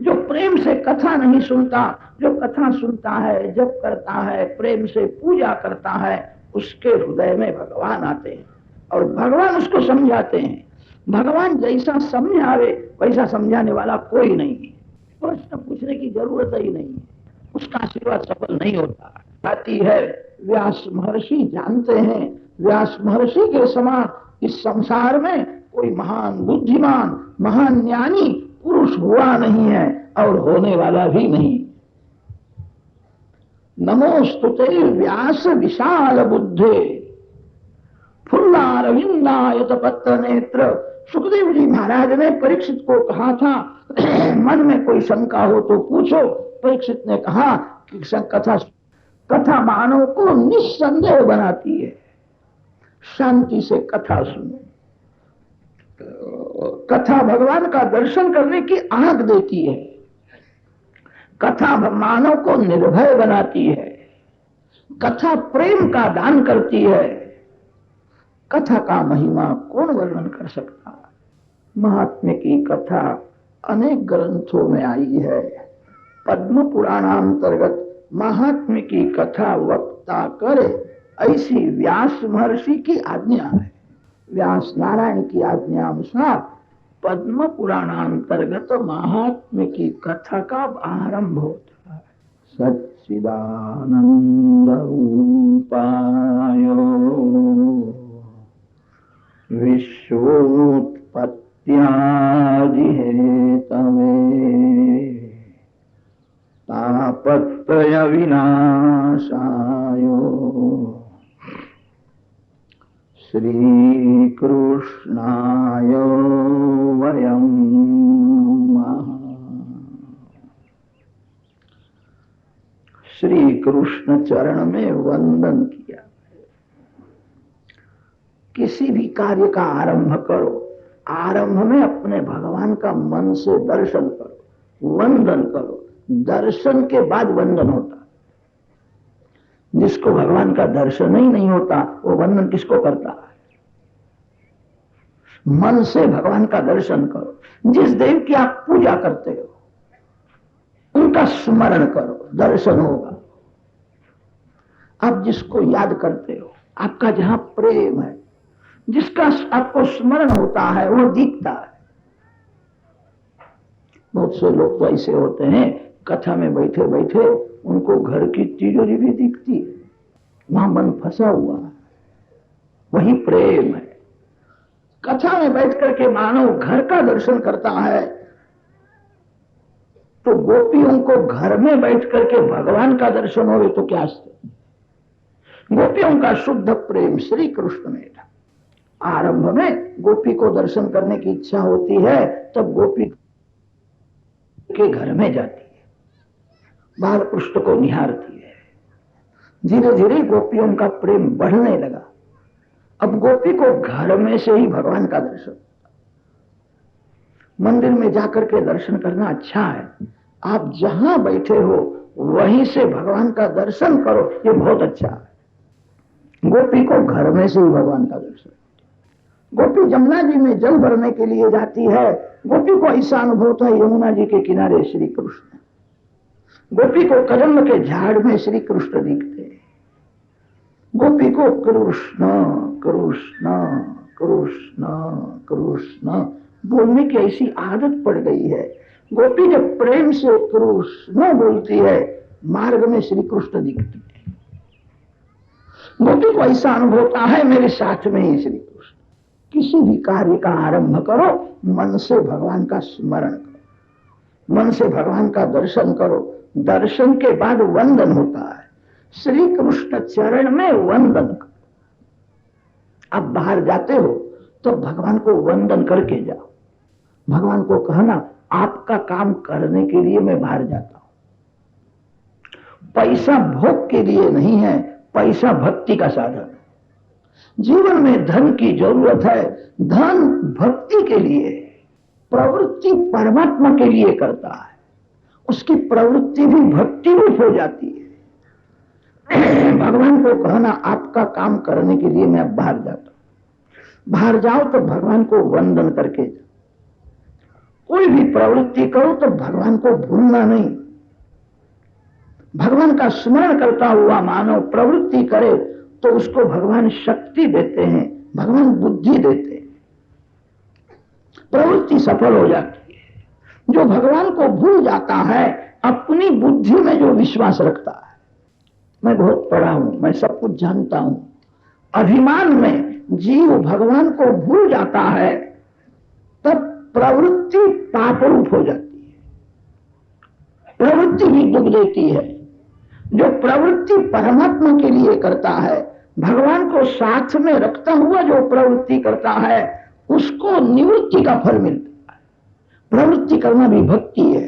जो प्रेम से कथा नहीं सुनता, जो कथा सुनता है, जप करता है, प्रेम से पूजा करता है, उसके हृदय में भगवान आते हैं और भगवान उसको समझाते हैं। भगवान जैसा समझावे वैसा समझाने वाला कोई नहीं है। प्रश्न पूछने की जरूरत ही नहीं है, उसका आशीर्वाद सफल नहीं होता। आती है व्यास महर्षि जानते हैं, व्यास महर्षि के समान इस संसार में कोई महान बुद्धिमान महान ज्ञानी पुरुष हुआ नहीं है और होने वाला भी नहीं। नमोस्तुते व्यास विशाल बुद्धे फुल्लारविंदायत पत्र नेत्र। सुखदेव जी महाराज ने परीक्षित को कहा था मन में कोई शंका हो तो पूछो। परीक्षित ने कहा कि कथा मानव को निस्संदेह बनाती है। शांति से कथा सुनो। कथा भगवान का दर्शन करने की आग देती है। कथा मानव को निर्भय बनाती है। कथा प्रेम का दान करती है। कथा का महिमा कौन वर्णन कर सकता। महात्म्य की कथा अनेक ग्रंथों में आई है। पद्म पुराणांतर्गत महात्म्य की कथा वक्ता करे ऐसी व्यास महर्षि की आज्ञा है। व्यास नारायण की आज्ञा अनुसार पद्म पुराणांतर्गत महात्म्य की कथा का आरंभ होता है। सच्चिदानंद रूपाय विश्वोत्पत्त्यादि हेतवे तापत्रय विनाशाय श्री कृष्णाय वयं नमः। श्री कृष्ण चरण में वंदन किया। किसी भी कार्य का आरंभ करो, आरंभ में अपने भगवान का मन से दर्शन करो, वंदन करो। दर्शन के बाद वंदन होता। जिसको भगवान का दर्शन ही नहीं होता वो वंदन किसको करता है। मन से भगवान का दर्शन करो। जिस देव की आप पूजा करते हो उनका स्मरण करो, दर्शन होगा। आप जिसको याद करते हो, आपका जहां प्रेम है, जिसका आपको स्मरण होता है वो दिखता है। बहुत से लोग तो ऐसे होते हैं कथा में बैठे बैठे उनको घर की तिजोरी भी दिखती है, वहां मन फंसा हुआ है। वही प्रेम है। कथा में बैठ करके मानव घर का दर्शन करता है तो गोपियों को घर में बैठ करके भगवान का दर्शन हो तो क्या स्थिति। गोपियों का शुद्ध प्रेम श्री कृष्ण में था। आरंभ में गोपी को दर्शन करने की इच्छा होती है तब गोपी के घर में जाती है, बाल पृष्ठ को निहारती है। धीरे धीरे गोपियों का प्रेम बढ़ने लगा। अब गोपी को घर में से ही भगवान का दर्शन। मंदिर में जाकर के दर्शन करना अच्छा है, आप जहां बैठे हो वहीं से भगवान का दर्शन करो, ये बहुत अच्छा है। गोपी को घर में से ही भगवान का दर्शन। गोपी जमुना जी में जल भरने के लिए जाती है, गोपी को ऐसा अनुभव था यमुना जी के किनारे श्री कृष्ण। गोपी को कदम के झाड़ में श्री कृष्ण दिखते। गोपी को कृष्ण कृष्ण कृष्ण कृष्ण बोलने की ऐसी आदत पड़ गई है। गोपी जब प्रेम से कृष्ण बोलती है, मार्ग में श्री कृष्ण दिखते हैं। गोपी को ऐसा अनुभव होता है मेरे साथ में ही श्री कृष्ण। किसी भी कार्य का आरंभ करो, मन से भगवान का स्मरण करो, मन से भगवान का दर्शन करो। दर्शन के बाद वंदन होता है। श्री कृष्ण चरण में वंदन करो। आप बाहर जाते हो तो भगवान को वंदन करके जाओ। भगवान को कहना आपका काम करने के लिए मैं बाहर जाता हूं। पैसा भोग के लिए नहीं है, पैसा भक्ति का साधन है। जीवन में धन की जरूरत है, धन भक्ति के लिए, प्रवृत्ति परमात्मा के लिए करता है, उसकी प्रवृत्ति भी भक्ति रूप हो जाती है। भगवान को कहना आपका काम करने के लिए मैं बाहर जाता हूं, बाहर जाओ तो भगवान को वंदन करके जाओ, कोई भी प्रवृत्ति करो तो भगवान को भूलना नहीं, भगवान का स्मरण करता हुआ मानव प्रवृत्ति करे तो उसको भगवान शक्ति देते हैं, भगवान बुद्धि देते हैं, प्रवृत्ति सफल हो जाती है। जो भगवान को भूल जाता है, अपनी बुद्धि में जो विश्वास रखता है, मैं बहुत पढ़ा हूं, मैं सब कुछ जानता हूं, अभिमान में जीव भगवान को भूल जाता है, तब प्रवृत्ति पाप रूप हो जाती है, प्रवृत्ति भी दुख देती है। जो प्रवृत्ति परमात्मा के लिए करता है, भगवान को साथ में रखता हुआ जो प्रवृत्ति करता है, उसको निवृत्ति का फल मिलता है। प्रवृत्ति करना भी भक्ति है।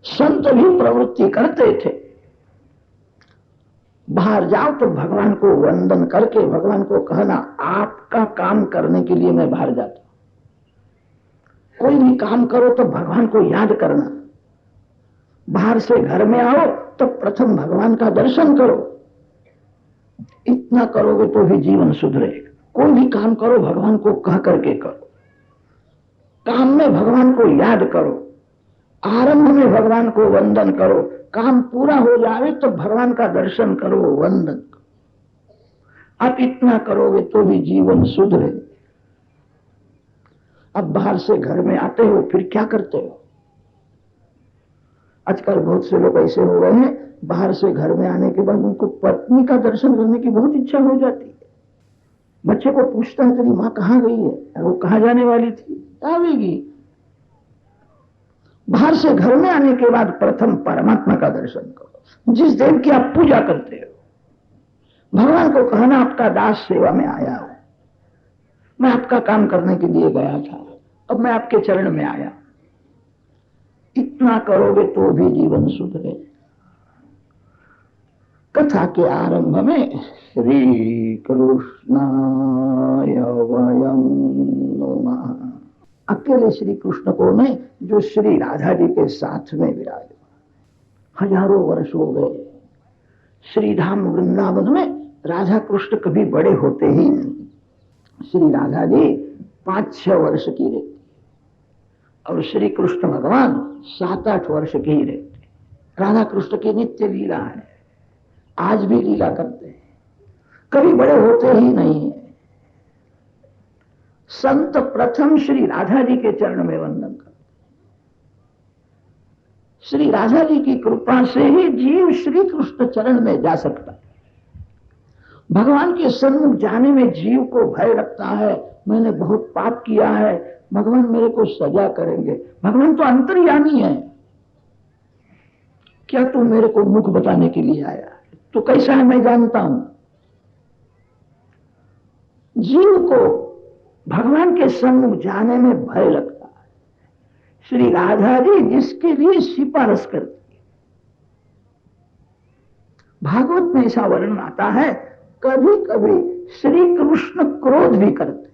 संत भी प्रवृत्ति करते थे, बाहर जाओ तो भगवान को वंदन करके भगवान को कहना आपका काम करने के लिए मैं बाहर जाता हूं। कोई भी काम करो तो भगवान को याद करना, बाहर से घर में आओ तो प्रथम भगवान का दर्शन करो, इतना करोगे तो भी जीवन सुधरेगा। कोई भी काम करो भगवान को कह करके करो, काम में भगवान को याद करो, आरंभ में भगवान को वंदन करो, काम पूरा हो जाए तो भगवान का दर्शन करो, वंदन करो। आप इतना करोगे तो भी जीवन सुधरे। अब बाहर से घर में आते हो, फिर क्या करते हो? आजकल बहुत से लोग ऐसे हो गए हैं, बाहर से घर में आने के बाद उनको पत्नी का दर्शन करने की बहुत इच्छा हो जाती है। बच्चे को पूछता है तेरी माँ कहाँ गई है, वो कहाँ जाने वाली थी, आवेगी। बाहर से घर में आने के बाद प्रथम परमात्मा का दर्शन करो, जिस देव की आप पूजा करते हो। भगवान को कहना आपका दास सेवा में आया हूं, मैं आपका काम करने के लिए गया था, अब मैं आपके चरण में आया। इतना करोगे तो भी जीवन सुधरे। कथा के आरंभ में श्री कृष्णाय वयं नमः, अकेले श्री कृष्ण को नहीं, जो श्री राधा जी के साथ में विराजमान। हजारों वर्ष हो गए, श्री धाम वृंदावन में राधा कृष्ण कभी बड़े होते ही नहीं। श्री राधा जी 5-6 वर्ष की रहती और श्री कृष्ण भगवान 7-8 वर्ष के ही रहते। राधा कृष्ण की नित्य लीला है, आज भी लीला करते हैं, कभी बड़े होते ही नहीं है। संत प्रथम श्री राधा जी के चरण में वंदन करते। श्री राधा जी की कृपा से ही जीव श्री कृष्ण चरण में जा सकता है। भगवान के सन्मुख जाने में जीव को भय लगता है, मैंने बहुत पाप किया है, भगवान मेरे को सजा करेंगे। भगवान तो अंतर्यामी है, क्या तू मेरे को मुख बताने के लिए आया? तो कैसा है मैं जानता हूं। जीव को भगवान के सन्मुख जाने में भय लगता है। श्री राधा जी जिसके लिए सिफारिश करती है। भागवत में ऐसा वर्णन आता है, कभी कभी श्री कृष्ण क्रोध भी करते हैं।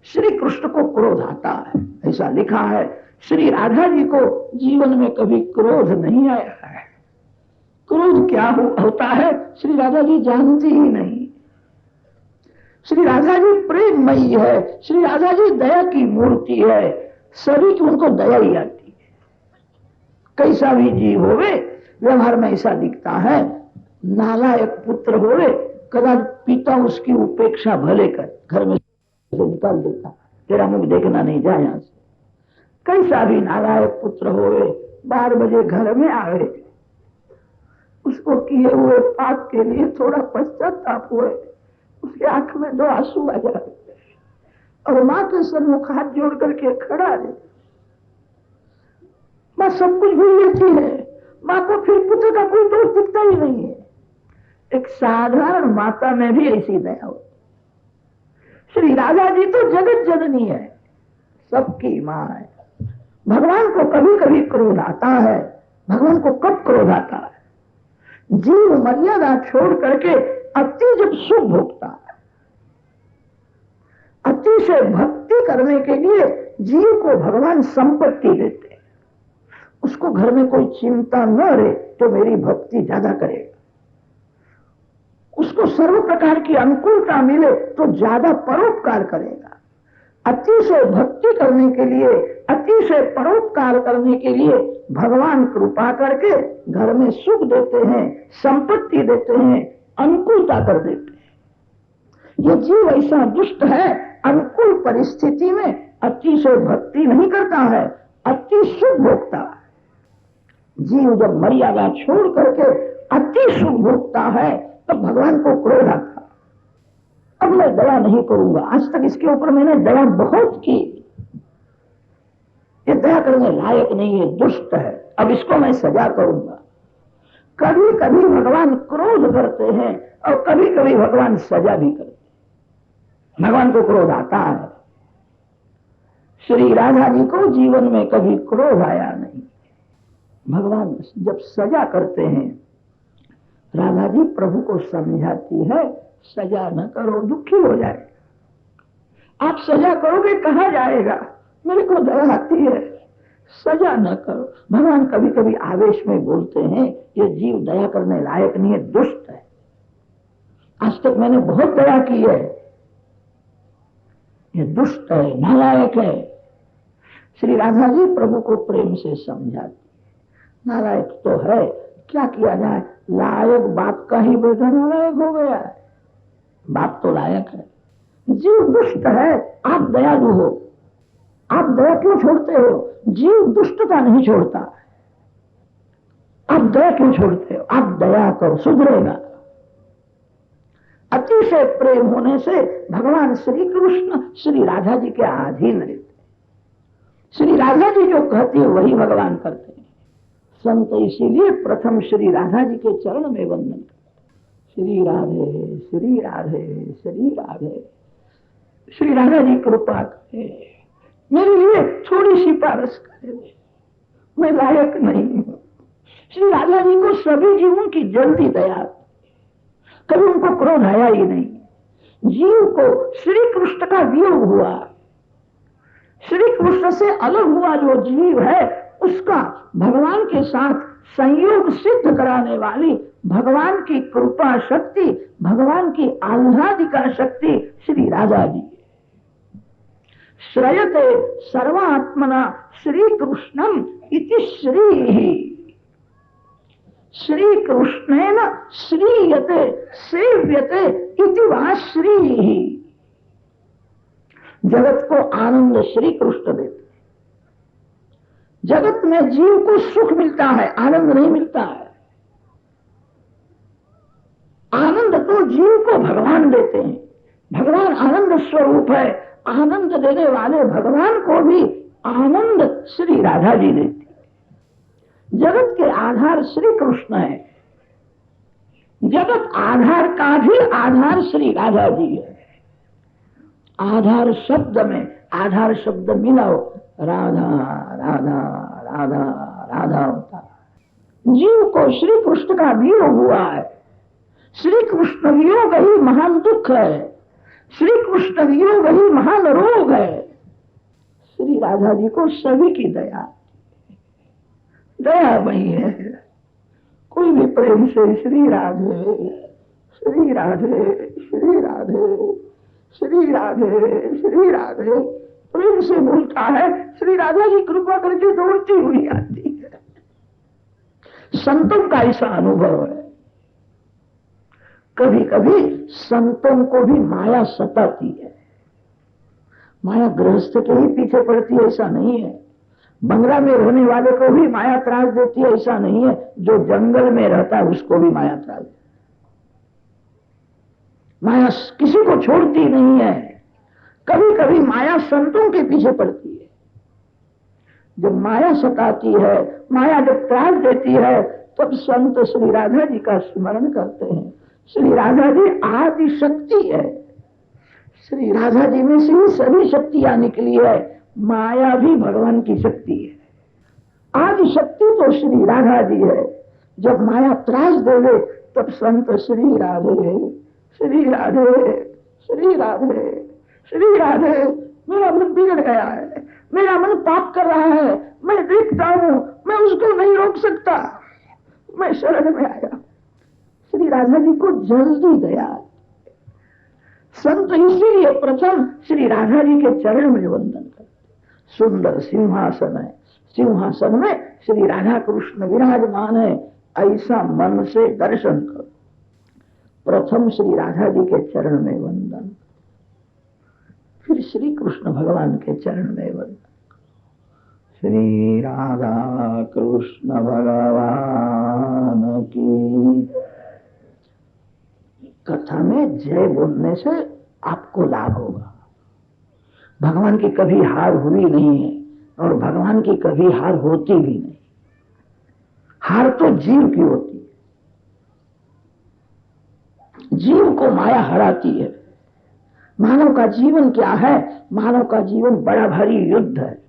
श्री कृष्ण को क्रोध आता है, ऐसा लिखा है। श्री राधा जी को जीवन में कभी क्रोध नहीं आया है। क्रोध क्या होता है श्री राधा जी जानती ही नहीं। श्री राधा जी प्रेममयी है, श्री राधा जी दया की मूर्ति है, सभी की उनको दया ही आती है। कैसा भी जीव होवे, व्यवहार में ऐसा दिखता है, नालायक पुत्र होवे, कदाच पिता उसकी उपेक्षा भले कर घर में से निकाल देता, तेरा मुख देखना नहीं, जा यहां से। कैसा भी नालायक पुत्र होवे, 12 बजे घर में आवे, उसको किए हुए पाप के लिए थोड़ा पश्चाताप हुए, उसके आंख में 2 आंसू आ जाते और मां के सन्मुख हाथ जोड़ करके खड़ा रहे। मां सब कुछ भूल लेती है, मां को फिर पुत्र का कोई दोष दिखता ही नहीं है। एक साधारण माता में भी ऐसी दया होती। श्री राधा जी तो जगत जननी है, सबकी मां है। भगवान को कभी कभी क्रोध आता है। भगवान को कब क्रोध आता है? जीव मर्यादा छोड़ करके अति जब सुख भोगता है, अति से भक्ति करने के लिए जीव को भगवान संपत्ति देते हैं। उसको घर में कोई चिंता न रहे तो मेरी भक्ति ज्यादा करेगा, उसको सर्व प्रकार की अनुकूलता मिले तो ज्यादा परोपकार करेगा। अति से भक्ति करने के लिए, अति से परोपकार करने के लिए भगवान कृपा करके घर में सुख देते हैं, संपत्ति देते हैं, अनुकूलता कर देते हैं। ये जीव ऐसा दुष्ट है, अनुकूल परिस्थिति में अति से भक्ति नहीं करता है, अति सुख भोगता है। जीव जब मर्यादा छोड़ करके अति सुख भोगता है तब तो भगवान को क्रोध आता, अब मैं दया नहीं करूंगा। आज तक इसके ऊपर मैंने दया बहुत की, ये दया करने लायक नहीं है, दुष्ट है, अब इसको मैं सजा करूंगा। कभी कभी भगवान क्रोध करते हैं और कभी कभी भगवान सजा भी करते हैं। भगवान को क्रोध आता है। श्री राधा जी को जीवन में कभी क्रोध आया नहीं। भगवान जब सजा करते हैं, राधा जी प्रभु को समझाती है, सजा न करो, दुखी हो जाए। आप सजा करोगे कहा जाएगा, मेरे को दया आती है, सजा न करो। भगवान कभी कभी आवेश में बोलते हैं, ये जीव दया करने लायक नहीं है, दुष्ट है, आज तक मैंने बहुत दया की है, ये दुष्ट है, नालायक है। श्री राधा जी प्रभु को प्रेम से समझाती, नालायक तो है, क्या किया जाए, लायक बाप का ही बेटा नालायक हो गया है, बाप तो लायक है। जीव दुष्ट है, आप दयालु हो, आप दया क्यों छोड़ते हो? जीव दुष्टता नहीं छोड़ता, आप दया क्यों छोड़ते हो? आप दया करो, सुधरेगा। अति से प्रेम होने से भगवान श्री कृष्ण श्री राधा जी के अधीन रहते, श्री राधा जी जो कहती है वही भगवान करते हैं। संत इसीलिए प्रथम श्री राधा जी के चरण में वंदन करते, श्री राधे श्री राधे श्री राधे। श्री राधा जी कृपा करे, मेरे लिए थोड़ी सी पारस करे, मैं लायक नहीं हूं। श्री राधा जी को सभी जीवों की जल्दी दया, कभी उनको क्रोध आया ही नहीं। जीव को श्री कृष्ण का वियोग हुआ, श्री कृष्ण से अलग हुआ जो जीव है, उसका भगवान के साथ संयोग सिद्ध कराने वाली भगवान की कृपा शक्ति, भगवान की आह्लादिका शक्ति श्री राधा जी। श्रयते सर्वात्मना श्री कृष्णम इति श्री, श्री कृष्णेन श्रीयते सेव्यते इति वा श्री। जगत को आनंद श्री कृष्ण देते, जगत में जीव को सुख मिलता है, आनंद नहीं मिलता है। आनंद तो जीव को भगवान देते हैं, भगवान आनंद स्वरूप है, आनंद देने वाले भगवान को भी आनंद श्री राधा जी देती है। जगत के आधार श्री कृष्ण है, जगत आधार का भी आधार श्री राधा जी है। आधार शब्द में आधार शब्द मिलाओ, राधा राधा राधा राधा होता है। जीव को श्री कृष्ण का वियोग हुआ है, श्री कृष्ण वियोग ही महान दुख है, श्री कृष्ण वियोग ही महान रोग है। श्री राधा जी को सभी की दया, दया वही है। कोई भी प्रेम से श्री राधे श्री राधे श्री राधे श्री राधे श्री राधे प्रेम से बोलता है, श्री राधा जी कृपा करके दौड़ती हुई आती है। संतों का ऐसा अनुभव है। कभी कभी संतों को भी माया सताती है, माया गृहस्थ के ही पीछे पड़ती है ऐसा नहीं है, बंगला में रहने वाले को भी माया त्रास देती है ऐसा नहीं है, जो जंगल में रहता है उसको भी माया त्रास देती है। माया किसी को छोड़ती नहीं है। कभी कभी माया संतों के पीछे पड़ती है। जब माया सताती है, माया जब त्रास देती है, तब संत श्री राधा जी का स्मरण करते हैं। श्री राधा जी आदि शक्ति है, श्री राधा जी में से ही सभी शक्तियां निकली है, माया भी भगवान की शक्ति है। आदि शक्ति तो श्री राधा जी है। जब माया त्रास देवे तब संत श्री राधे राधे, श्री राधे, श्री राधे। मेरा मन बिगड़ गया है, मेरा मन पाप कर रहा है, मैं देखता हूं, मैं उसको नहीं रोक सकता, मैं शरण में आया। श्री राधा जी को जल्दी दया। संत इसीलिए प्रथम श्री राधा जी के चरण में वंदन करते। सुंदर सिंहासन है, सिंहासन में श्री राधा कृष्ण विराजमान है, ऐसा मन से दर्शन करो। प्रथम श्री राधा जी के चरण में वंदन, फिर श्री कृष्ण भगवान के चरण में वंदन। श्री राधा कृष्ण भगवान की। कथा में जय बोलने से आपको लाभ होगा। भगवान की कभी हार हुई नहीं है और भगवान की कभी हार होती भी नहीं। हार तो जीव की होती है, जीव को माया हराती है। मानव का जीवन क्या है? मानव का जीवन बड़ा भारी युद्ध है।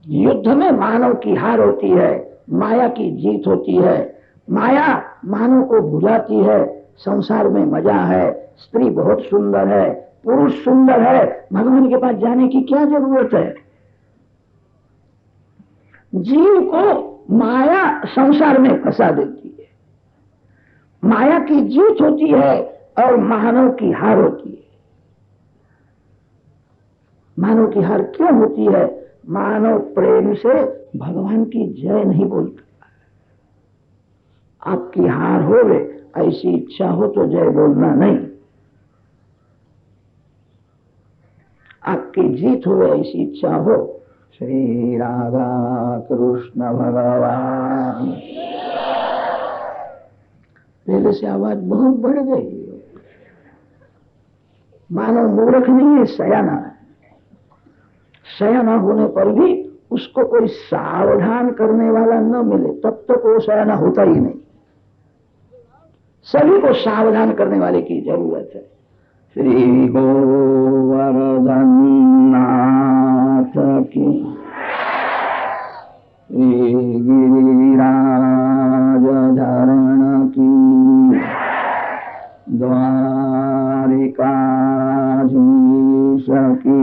युद्ध में मानव की हार होती है, माया की जीत होती है। माया मानव को भुलाती है, संसार में मजा है, स्त्री बहुत सुंदर है, पुरुष सुंदर है, भगवान के पास जाने की क्या जरूरत है? जीव को माया संसार में फंसा देती है। माया की जीत होती है और मानव की हार होती है। मानव की हार क्यों होती है? मानव प्रेम से भगवान की जय नहीं बोलता। आपकी हार हो वे, ऐसी इच्छा हो तो जय बोलना नहीं। आपकी जीत हो ऐसी इच्छा हो, श्री राधा कृष्ण भगवान। पहले से आवाज बहुत बढ़ गई। मानव मूर्ख नहीं है, सयाना है। सयाना होने पर भी उसको कोई सावधान करने वाला न मिले तब तक वो सयाना होता ही नहीं। सभी को सावधान करने वाले की जरूरत है। श्री गोवर्धन नाथ की, श्री गिरिराज धरण की, द्वारिकाधीश की,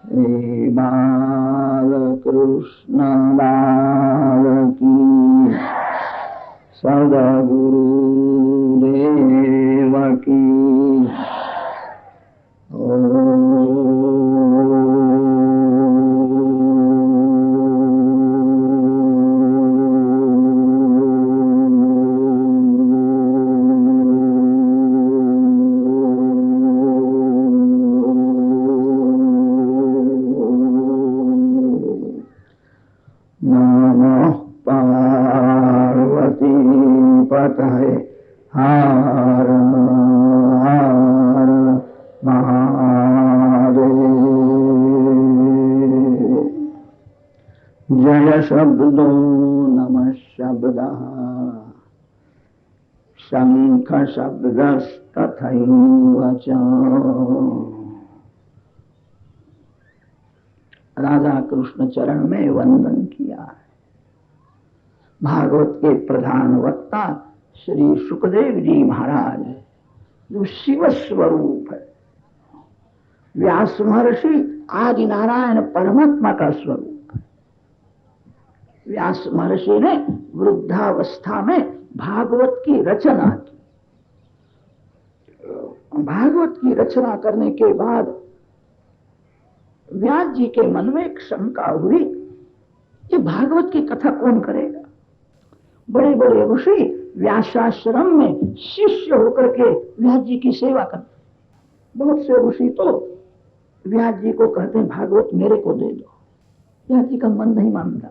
श्री बालकृष्ण लाल की, सद्गुरुदेव की। हर हर महादेव। जय शब्दो नमः शब्दः, शंख शब्दस्तथैव च। राधा कृष्ण चरण में वंदन किया है। भागवत के प्रधान वक्ता श्री सुखदेव जी महाराज है, जो शिव स्वरूप है। व्यास महर्षि आदि नारायण परमात्मा का स्वरूप है। व्यास महर्षि ने वृद्धावस्था में भागवत की रचना की। भागवत की रचना करने के बाद व्यास जी के मन में एक शंका हुई, ये भागवत की कथा कौन करेगा? बड़े बड़े ऋषि व्यासाश्रम में शिष्य होकर के व्यास जी की सेवा करते। बहुत से ऋषि तो व्यास जी को कहते हैं भागवत मेरे को दे दो। व्यास जी का मन नहीं मानता,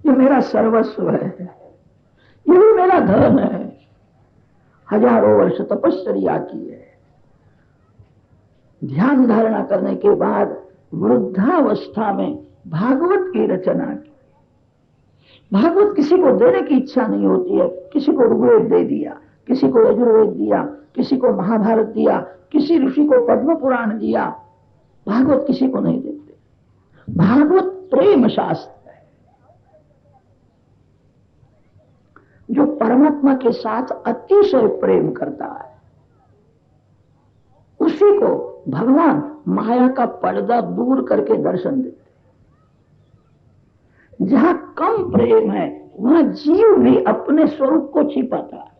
ये मेरा सर्वस्व है, यही मेरा धर्म है। हजारों वर्ष तपस्या की है, ध्यान धारणा करने के बाद वृद्धावस्था में भागवत की रचना की। भागवत किसी को देने की इच्छा नहीं होती है। किसी को ऋग्वेद दे दिया, किसी को यजुर्वेद दिया, किसी को महाभारत दिया, किसी ऋषि को पद्म पुराण दिया। भागवत किसी को नहीं देते। भागवत प्रेम शास्त्र है। जो परमात्मा के साथ अतिशय प्रेम करता है उसी को भगवान माया का पर्दा दूर करके दर्शन देते। जहां कम प्रेम है वहां जीव भी अपने स्वरूप को छिपाता है।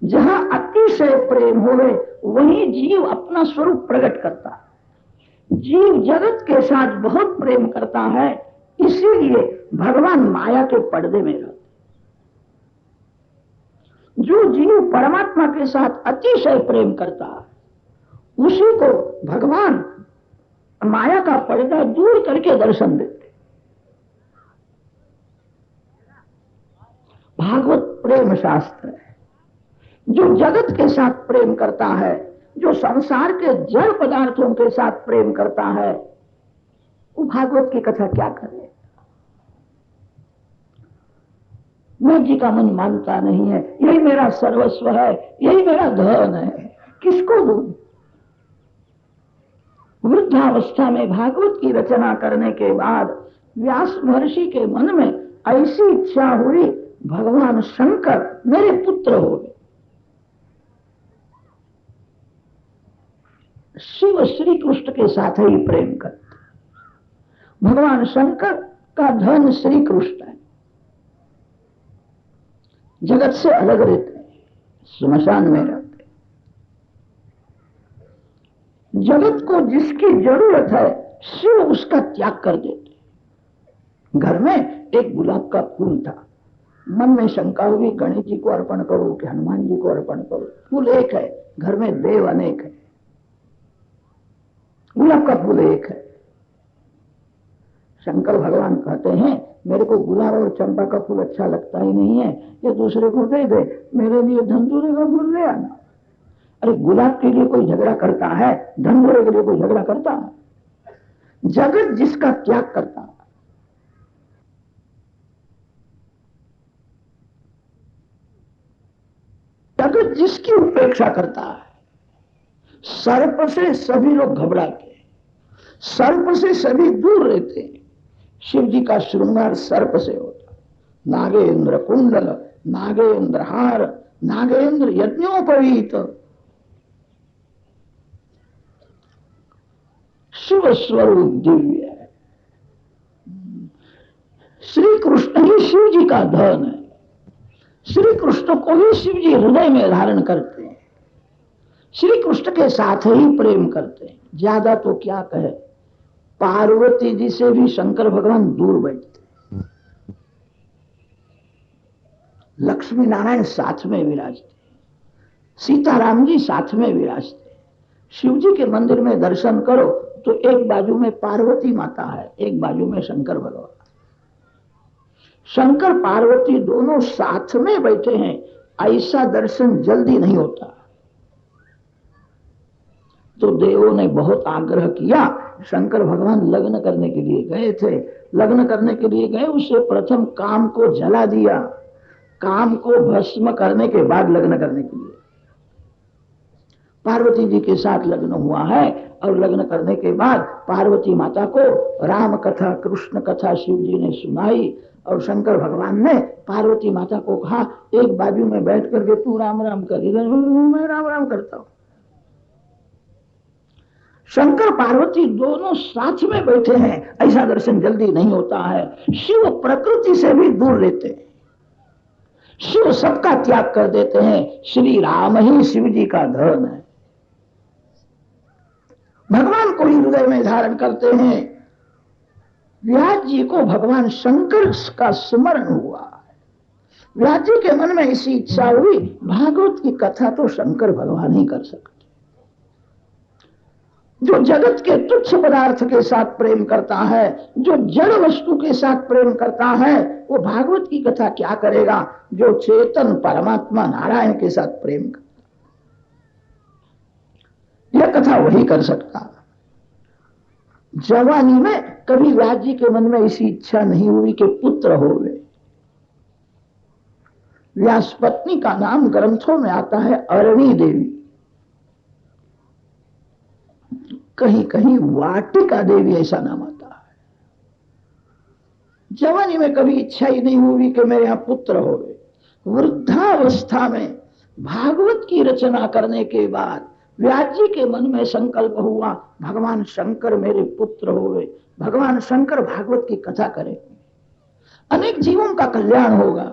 जहां अतिशय प्रेम होवे वहीं जीव अपना स्वरूप प्रकट करता है। जीव जगत के साथ बहुत प्रेम करता है, इसीलिए भगवान माया के पर्दे में रहते। जो जीव परमात्मा के साथ अतिशय प्रेम करता है उसी को भगवान माया का पर्दा दूर करके दर्शन देते। भागवत प्रेम शास्त्र है। जो जगत के साथ प्रेम करता है, जो संसार के जड़ पदार्थों के साथ प्रेम करता है, वो भागवत की कथा क्या करे। मैं जी का मन मानता नहीं है, यही मेरा सर्वस्व है, यही मेरा धन है, किसको दूं। वृद्धावस्था में भागवत की रचना करने के बाद व्यास महर्षि के मन में ऐसी इच्छा हुई, भगवान शंकर मेरे पुत्र हो गए। शिव श्री कृष्ण के साथ ही प्रेम करते। भगवान शंकर का धन श्री कृष्ण है। जगत से अलग रहते हैं, श्मशान में रहते। जगत को जिसकी जरूरत है शिव उसका त्याग कर देते। घर में एक गुलाब का फूल था, मन में शंका हुई गणेश जी को अर्पण करो कि हनुमान जी को अर्पण करो। फूल एक है, घर में देव अनेक है, गुलाब का फूल एक है। शंकर भगवान कहते हैं मेरे को गुलाब और चंपा का फूल अच्छा लगता ही नहीं है, ये दूसरे को दे दे, मेरे लिए धंधुरे का फूल ले आना। अरे गुलाब के लिए कोई झगड़ा करता है, धंधुरे के लिए कोई झगड़ा करता है। जगत जिसका त्याग करता है, जगत जिसकी उपेक्षा करता है, सर्प से सभी लोग घबराते हैं, सर्प से सभी दूर रहते हैं। शिव जी का श्रृंगार सर्प से होता। नागेंद्र कुंडल, नागेंद्र हार, नागेंद्र यज्ञोपवीत। शिव स्वरूप दिव्य है। श्री कृष्ण ही शिव जी का धन है। श्री कृष्ण को ही शिव जी हृदय में धारण करते हैं, श्री कृष्ण के साथ ही प्रेम करते हैं। ज्यादा तो क्या कहे, पार्वती जी से भी शंकर भगवान दूर बैठते। लक्ष्मी नारायण साथ में विराजते, सीताराम जी साथ में विराजते। शिव जी के मंदिर में दर्शन करो तो एक बाजू में पार्वती माता है, एक बाजू में शंकर भगवान। शंकर पार्वती दोनों साथ में बैठे हैं, ऐसा दर्शन जल्दी नहीं होता। तो देवों ने बहुत आग्रह किया। शंकर भगवान लग्न करने के लिए गए थे, लग्न करने के लिए गए, उससे प्रथम काम को जला दिया, काम को भस्म करने के बाद लग्न करने के लिए पार्वती जी के साथ लग्न हुआ है। और लग्न करने के बाद पार्वती माता को राम कथा कृष्ण कथा शिव जी ने सुनाई और शंकर भगवान ने पार्वती माता को कहा एक बाजू में बैठ करके तू राम राम कर, इधर मैं राम राम करता हूं। शंकर पार्वती दोनों साथ में बैठे हैं, ऐसा दर्शन जल्दी नहीं होता है। शिव प्रकृति से भी दूर रहते हैं, शिव सबका त्याग कर देते हैं। श्री राम ही शिव जी का धन है। भगवान को ही हृदय में धारण करते हैं। व्यास जी को भगवान शंकर का स्मरण हुआ। व्यास जी के मन में ऐसी इच्छा हुई, भागवत की कथा तो शंकर भगवान ही कर सकते। जो जगत के तुच्छ पदार्थ के साथ प्रेम करता है, जो जड़ वस्तु के साथ प्रेम करता है, वो भागवत की कथा क्या करेगा। जो चेतन परमात्मा नारायण के साथ प्रेम करता, यह कथा वही कर सकता। जवानी में कभी व्यास जी के मन में ऐसी इच्छा नहीं हुई कि पुत्र होवे। व्यास पत्नी का नाम ग्रंथों में आता है अरणी देवी, कहीं कहीं वाटिका देवी ऐसा नाम आता है। जवानी में कभी इच्छा ही नहीं हुई कि मेरे यहां पुत्र हो गए। वृद्धावस्था में भागवत की रचना करने के बाद व्यास जी के मन में संकल्प हुआ, भगवान शंकर मेरे पुत्र हो गए, भगवान शंकर भागवत की कथा करें, अनेक जीवों का कल्याण होगा।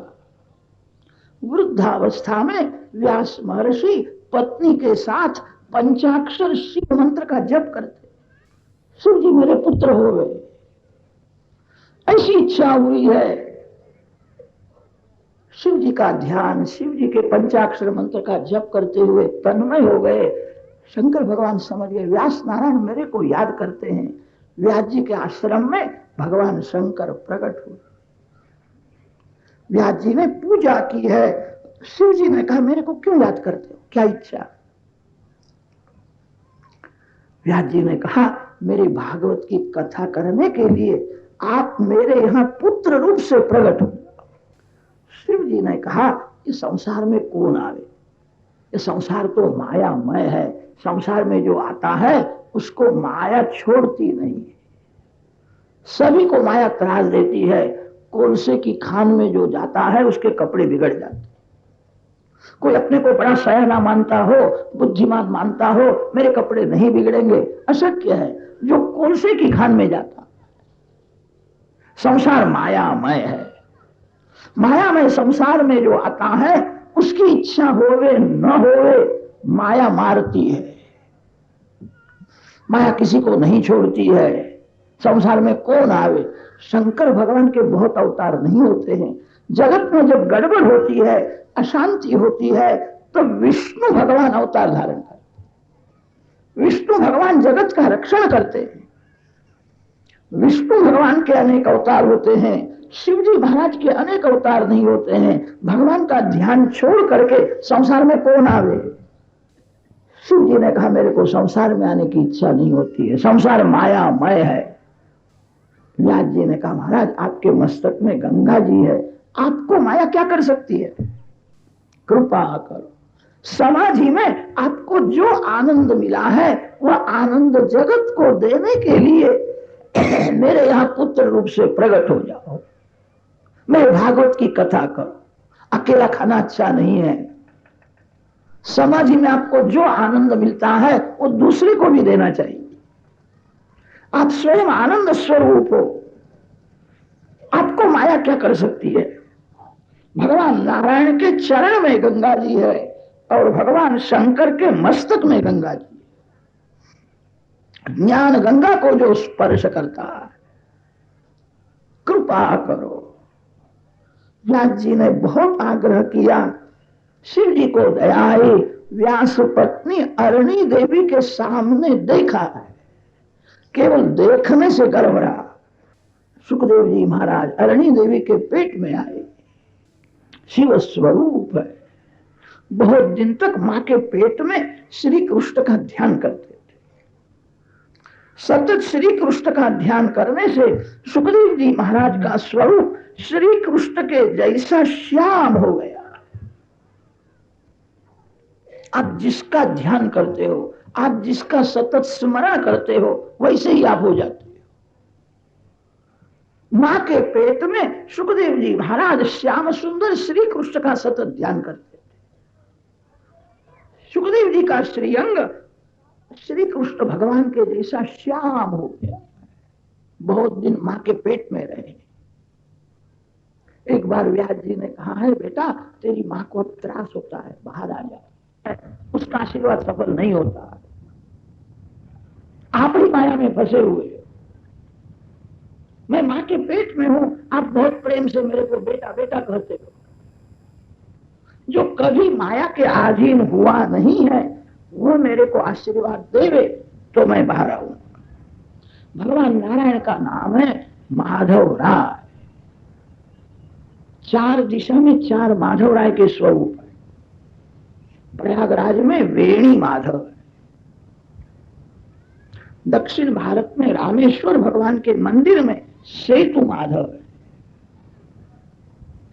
वृद्धावस्था में व्यास महर्षि पत्नी के साथ पंचाक्षर शिव मंत्र का जप करते। शिव जी मेरे पुत्र हो गए, ऐसी इच्छा हुई है। शिव जी का ध्यान, शिव जी के पंचाक्षर मंत्र का जप करते हुए तन्मय हो गए। शंकर भगवान समझ गए व्यास नारायण मेरे को याद करते हैं। व्यास जी के आश्रम में भगवान शंकर प्रकट हुए। व्यास जी ने पूजा की है। शिव जी ने कहा मेरे को क्यों याद करते हो, क्या इच्छा? व्यास जी ने कहा मेरी भागवत की कथा करने के लिए आप मेरे यहां पुत्र रूप से प्रकट हो। शिव जी ने कहा इस संसार में कौन आवे, ये संसार तो मायामय है, संसार में जो आता है उसको माया छोड़ती नहीं है, सभी को माया त्रास देती है। कोलसे की खान में जो जाता है उसके कपड़े बिगड़ जाते। कोई अपने को बड़ा सयाना मानता हो, बुद्धिमान मानता हो, मेरे कपड़े नहीं बिगड़ेंगे, अशक्य है। जो कोलसे की खान में जाता, संसार मायामय है। मायामय संसार में जो आता है उसकी इच्छा होवे न होवे माया मारती है। माया किसी को नहीं छोड़ती है। संसार में कौन आवे? शंकर भगवान के बहुत अवतार नहीं होते हैं। जगत में जब गड़बड़ होती है, अशांति होती है, तो विष्णु भगवान अवतार धारण करते। विष्णु भगवान जगत का रक्षण करते हैं। विष्णु भगवान के अनेक अवतार होते हैं, शिव जी महाराज के अनेक अवतार नहीं होते हैं। भगवान का ध्यान छोड़ करके संसार में कौन आवे? शिव जी ने कहा मेरे को संसार में आने की इच्छा नहीं होती है, संसार मायामय है। व्यास जी ने कहा महाराज आपके मस्तक में गंगा जी है, आपको माया क्या कर सकती है? कृपा करो। समाधि में आपको जो आनंद मिला है वह आनंद जगत को देने के लिए मेरे यहां पुत्र रूप से प्रकट हो जाओ। मेरे भागवत की कथा करो। अकेला खाना अच्छा नहीं है। समाधि में आपको जो आनंद मिलता है वो दूसरे को भी देना चाहिए। आप स्वयं आनंद स्वरूप हो, आपको माया क्या कर सकती है? भगवान नारायण के चरण में गंगा जी है और भगवान शंकर के मस्तक में गंगा जी है। ज्ञान गंगा को जो स्पर्श करता है, कृपा करो। व्यास जी ने बहुत आग्रह किया, शिव जी को दया आई। व्यास पत्नी अरणी देवी के सामने देखा है, केवल देखने से गर्व रहा। सुखदेव जी महाराज अरणी देवी के पेट में आए, शिव स्वरूप है। बहुत दिन तक मां के पेट में श्री कृष्ण का ध्यान करते थे। सतत श्री कृष्ण का ध्यान करने से सुखदेव जी महाराज का स्वरूप श्री कृष्ण के जैसा श्याम हो गया। आप जिसका ध्यान करते हो, आप जिसका सतत स्मरण करते हो, वैसे ही आप हो जाते हो। मां के पेट में सुखदेव जी महाराज श्याम सुंदर श्री कृष्ण का सतत ध्यान करते थे। सुखदेव जी का श्रीअंग श्री कृष्ण भगवान के जैसा श्याम हो गया। बहुत दिन मां के पेट में रहे। एक बार व्यास जी ने कहा है बेटा तेरी मां को अब त्रास होता है, बाहर आ जा। उसका आशीर्वाद सफल नहीं होता, आप ही माया में फंसे हुए। मैं मां के पेट में हूं, आप बहुत प्रेम से मेरे को बेटा बेटा कहते हो। जो कभी माया के अधीन हुआ नहीं है वो मेरे को आशीर्वाद देवे तो मैं बाहर आऊंगा। भगवान नारायण का नाम है माधव राय। 4 दिशा में 4 माधव राय के स्वरूप है। प्रयागराज में वेणी माधव है, दक्षिण भारत में रामेश्वर भगवान के मंदिर में सेतु माधव है,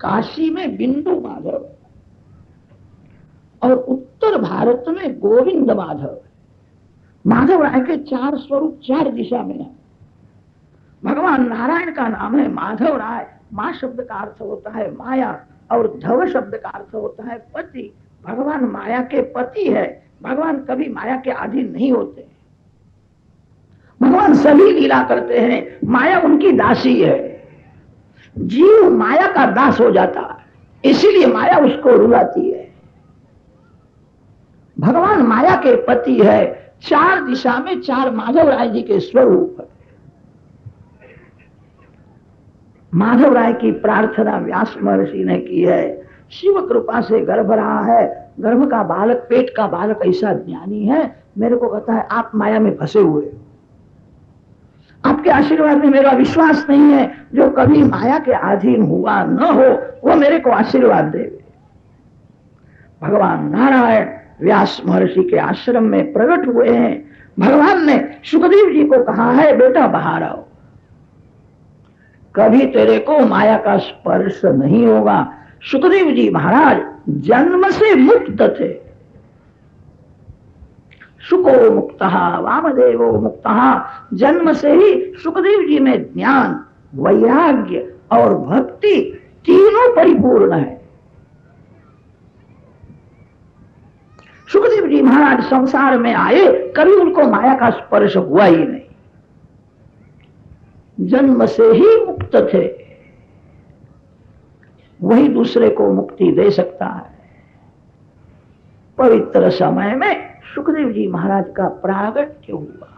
काशी में बिंदु माधव है और उत्तर भारत में गोविंद माधव है। माधव राय के 4 स्वरूप 4 दिशा में है। भगवान नारायण का नाम है माधव राय। माँ शब्द का अर्थ होता है माया और धव शब्द का अर्थ होता है पति। भगवान माया के पति है। भगवान कभी माया के अधीन नहीं होते। भगवान सभी लीला करते हैं, माया उनकी दासी है। जीव माया का दास हो जाता है, इसीलिए माया उसको रुलाती है। भगवान माया के पति है। चार दिशा में चार माधव राय जी के स्वरूप है। माधव राय की प्रार्थना व्यास महर्षि ने की है। शिव कृपा से गर्भ रहा है, गर्भ का बालक, पेट का बालक ऐसा ज्ञानी है, मेरे को कहता है आप माया में फंसे हुए, आपके आशीर्वाद में मेरा विश्वास नहीं है, जो कभी माया के अधीन हुआ न हो वो मेरे को आशीर्वाद दे। भगवान नारायण व्यास महर्षि के आश्रम में प्रकट हुए हैं। भगवान ने सुखदेव जी को कहा है बेटा बाहर आओ, कभी तेरे को माया का स्पर्श नहीं होगा। सुखदेव जी महाराज जन्म से मुक्त थे। सुको मुक्तः वामदेवो मुक्तः। जन्म से ही सुखदेव जी में ज्ञान, वैराग्य और भक्ति तीनों परिपूर्ण है। सुखदेव जी महाराज संसार में आए, कभी उनको माया का स्पर्श हुआ ही नहीं, जन्म से ही मुक्त थे। वही दूसरे को मुक्ति दे सकता है। पवित्र समय में सुखदेव जी महाराज का प्रागट्य हुआ।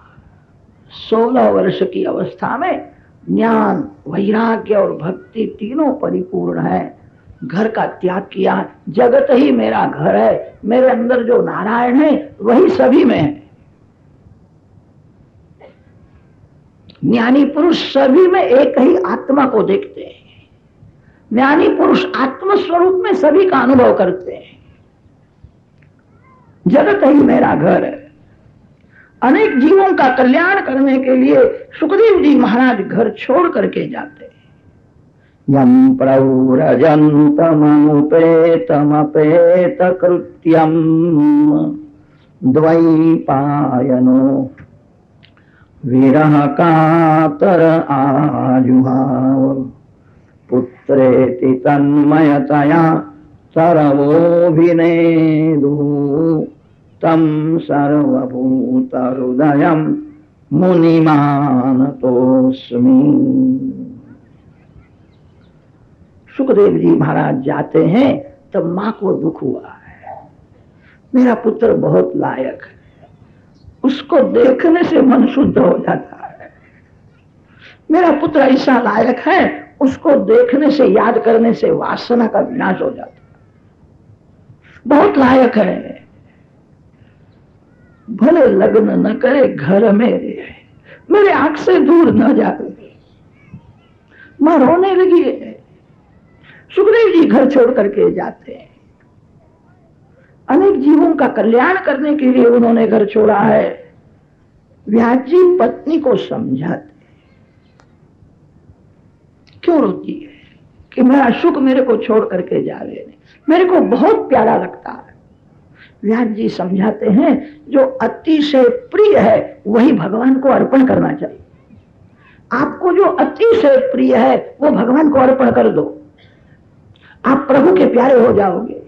16 वर्ष की अवस्था में ज्ञान, वैराग्य और भक्ति तीनों परिपूर्ण है। घर का त्याग किया, जगत ही मेरा घर है, मेरे अंदर जो नारायण है वही सभी में है। ज्ञानी पुरुष सभी में एक ही आत्मा को देखते हैं। ज्ञानी पुरुष आत्म स्वरूप में सभी का अनुभव करते हैं। जगत ही मेरा घर है। अनेक जीवों का कल्याण करने के लिए सुखदेव जी महाराज घर छोड़ करके जाते हैं। यम प्रव्रजन्तमनुपेतमपेत कृत्यम द्वैपायनो विरह कातर आजुहाव पुत्रेति तन्मयतया सर्वोभिनेदुः तम सर्वभूत हृदयम मुनिमानतोस्मि। सुखदेव जी महाराज जाते हैं तब मां को दुख हुआ है, मेरा पुत्र बहुत लायक है, उसको देखने से मन शुद्ध हो जाता है। मेरा पुत्र ऐसा लायक है, उसको देखने से, याद करने से वासना का विनाश हो जाता है, बहुत लायक है। भले लग्न न करे, घर में रहे, मेरे आंख से दूर न जाए। मां रोने लगी है। सुखदेव जी घर छोड़ करके जाते हैं। अनेक जीवों का कल्याण करने के लिए उन्होंने घर छोड़ा है। व्यास जी पत्नी को समझाते, क्यों रोती है कि मेरा सुख मेरे को छोड़ करके जा रहे हैं, मेरे को बहुत प्यारा लगता है। व्यास जी समझाते हैं जो अतिशय प्रिय है वही भगवान को अर्पण करना चाहिए। आपको जो अतिशय प्रिय है वो भगवान को अर्पण कर दो, आप प्रभु के प्यारे हो जाओगे।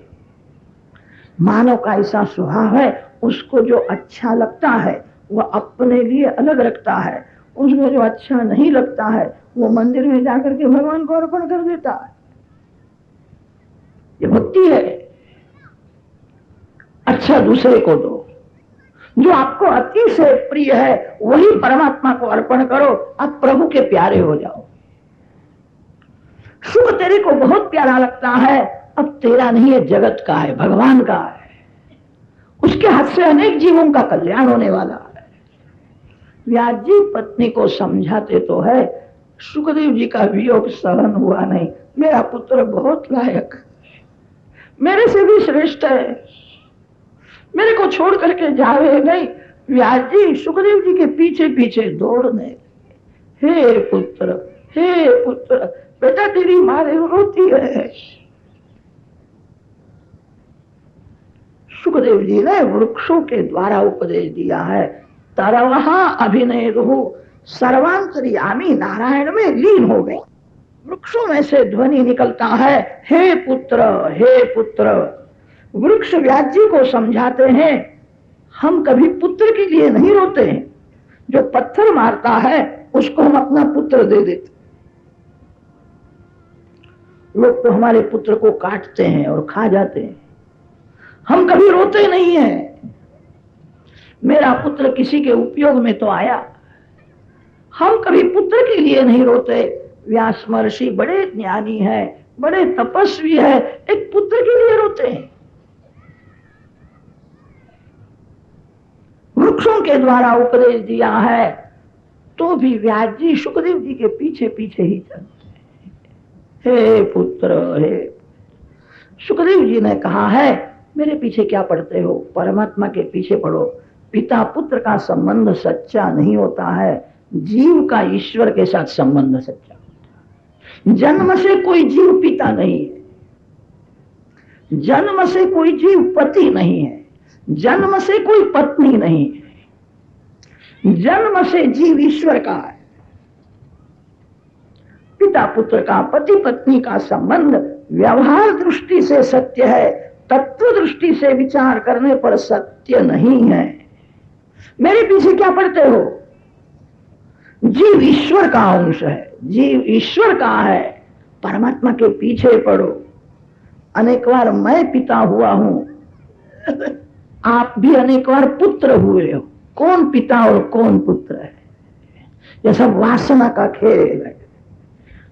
मानव का ऐसा स्वभाव है, उसको जो अच्छा लगता है वह अपने लिए अलग रखता है, उसको जो अच्छा नहीं लगता है वो मंदिर में जाकर के भगवान को अर्पण कर देता है। ये भक्ति है। अच्छा दूसरे को दो, जो आपको अतिशय प्रिय है वही परमात्मा को अर्पण करो, आप प्रभु के प्यारे हो जाओ। सुख तेरे को बहुत प्यारा लगता है, अब तेरा नहीं है, जगत का है, भगवान का है, उसके हाथ से अनेक जीवों का कल्याण होने वाला है। व्यास जी पत्नी को समझाते तो है, सुखदेव जी का वियोग सहन हुआ नहीं, मेरा पुत्र बहुत लायक, मेरे से भी श्रेष्ठ है, मेरे को छोड़ करके जावे नहीं। व्यास जी सुखदेव जी के पीछे पीछे दौड़ने, हे पुत्र, हे पुत्र, बेटा तेरी मां रोती है। सुखदेव जी ने वृक्षों के द्वारा उपदेश दिया है, तरवहा अभिनय रहु, सर्वांतर्यामी नारायण में लीन हो गए। वृक्षों में से ध्वनि निकलता है, हे पुत्र, हे पुत्र। वृक्ष व्यास जी को समझाते हैं, हम कभी पुत्र के लिए नहीं रोते हैं, जो पत्थर मारता है उसको हम अपना पुत्र दे देते। लोग तो हमारे पुत्र को काटते हैं और खा जाते हैं, हम कभी रोते नहीं हैं, मेरा पुत्र किसी के उपयोग में तो आया। हम कभी पुत्र के लिए नहीं रोते। व्यास महर्षि बड़े ज्ञानी हैं, बड़े तपस्वी हैं, एक पुत्र के लिए रोते हैं। वृक्षों के द्वारा उपदेश दिया है तो भी व्यास जी सुखदेव जी के पीछे पीछे ही चलते हैं। हे पुत्र, हे। सुखदेव जी ने कहा है, मेरे पीछे क्या पढ़ते हो, परमात्मा के पीछे पढ़ो। पिता पुत्र का संबंध सच्चा नहीं होता है, जीव का ईश्वर के साथ संबंध सच्चा होता है। जन्म से कोई जीव पिता नहीं है, जन्म से कोई जीव पति नहीं है, जन्म से कोई पत्नी नहीं है, जन्म से जीव ईश्वर का है। पिता पुत्र का, पति पत्नी का संबंध व्यवहार दृष्टि से सत्य है, तत्व दृष्टि से विचार करने पर सत्य नहीं है। मेरे पीछे क्या पढ़ते हो? जीव ईश्वर का अंश है, जीव ईश्वर का है, परमात्मा के पीछे पढ़ो। अनेक बार मैं पिता हुआ हूं, आप भी अनेक बार पुत्र हुए हो। कौन पिता और कौन पुत्र है? यह सब वासना का खेल है।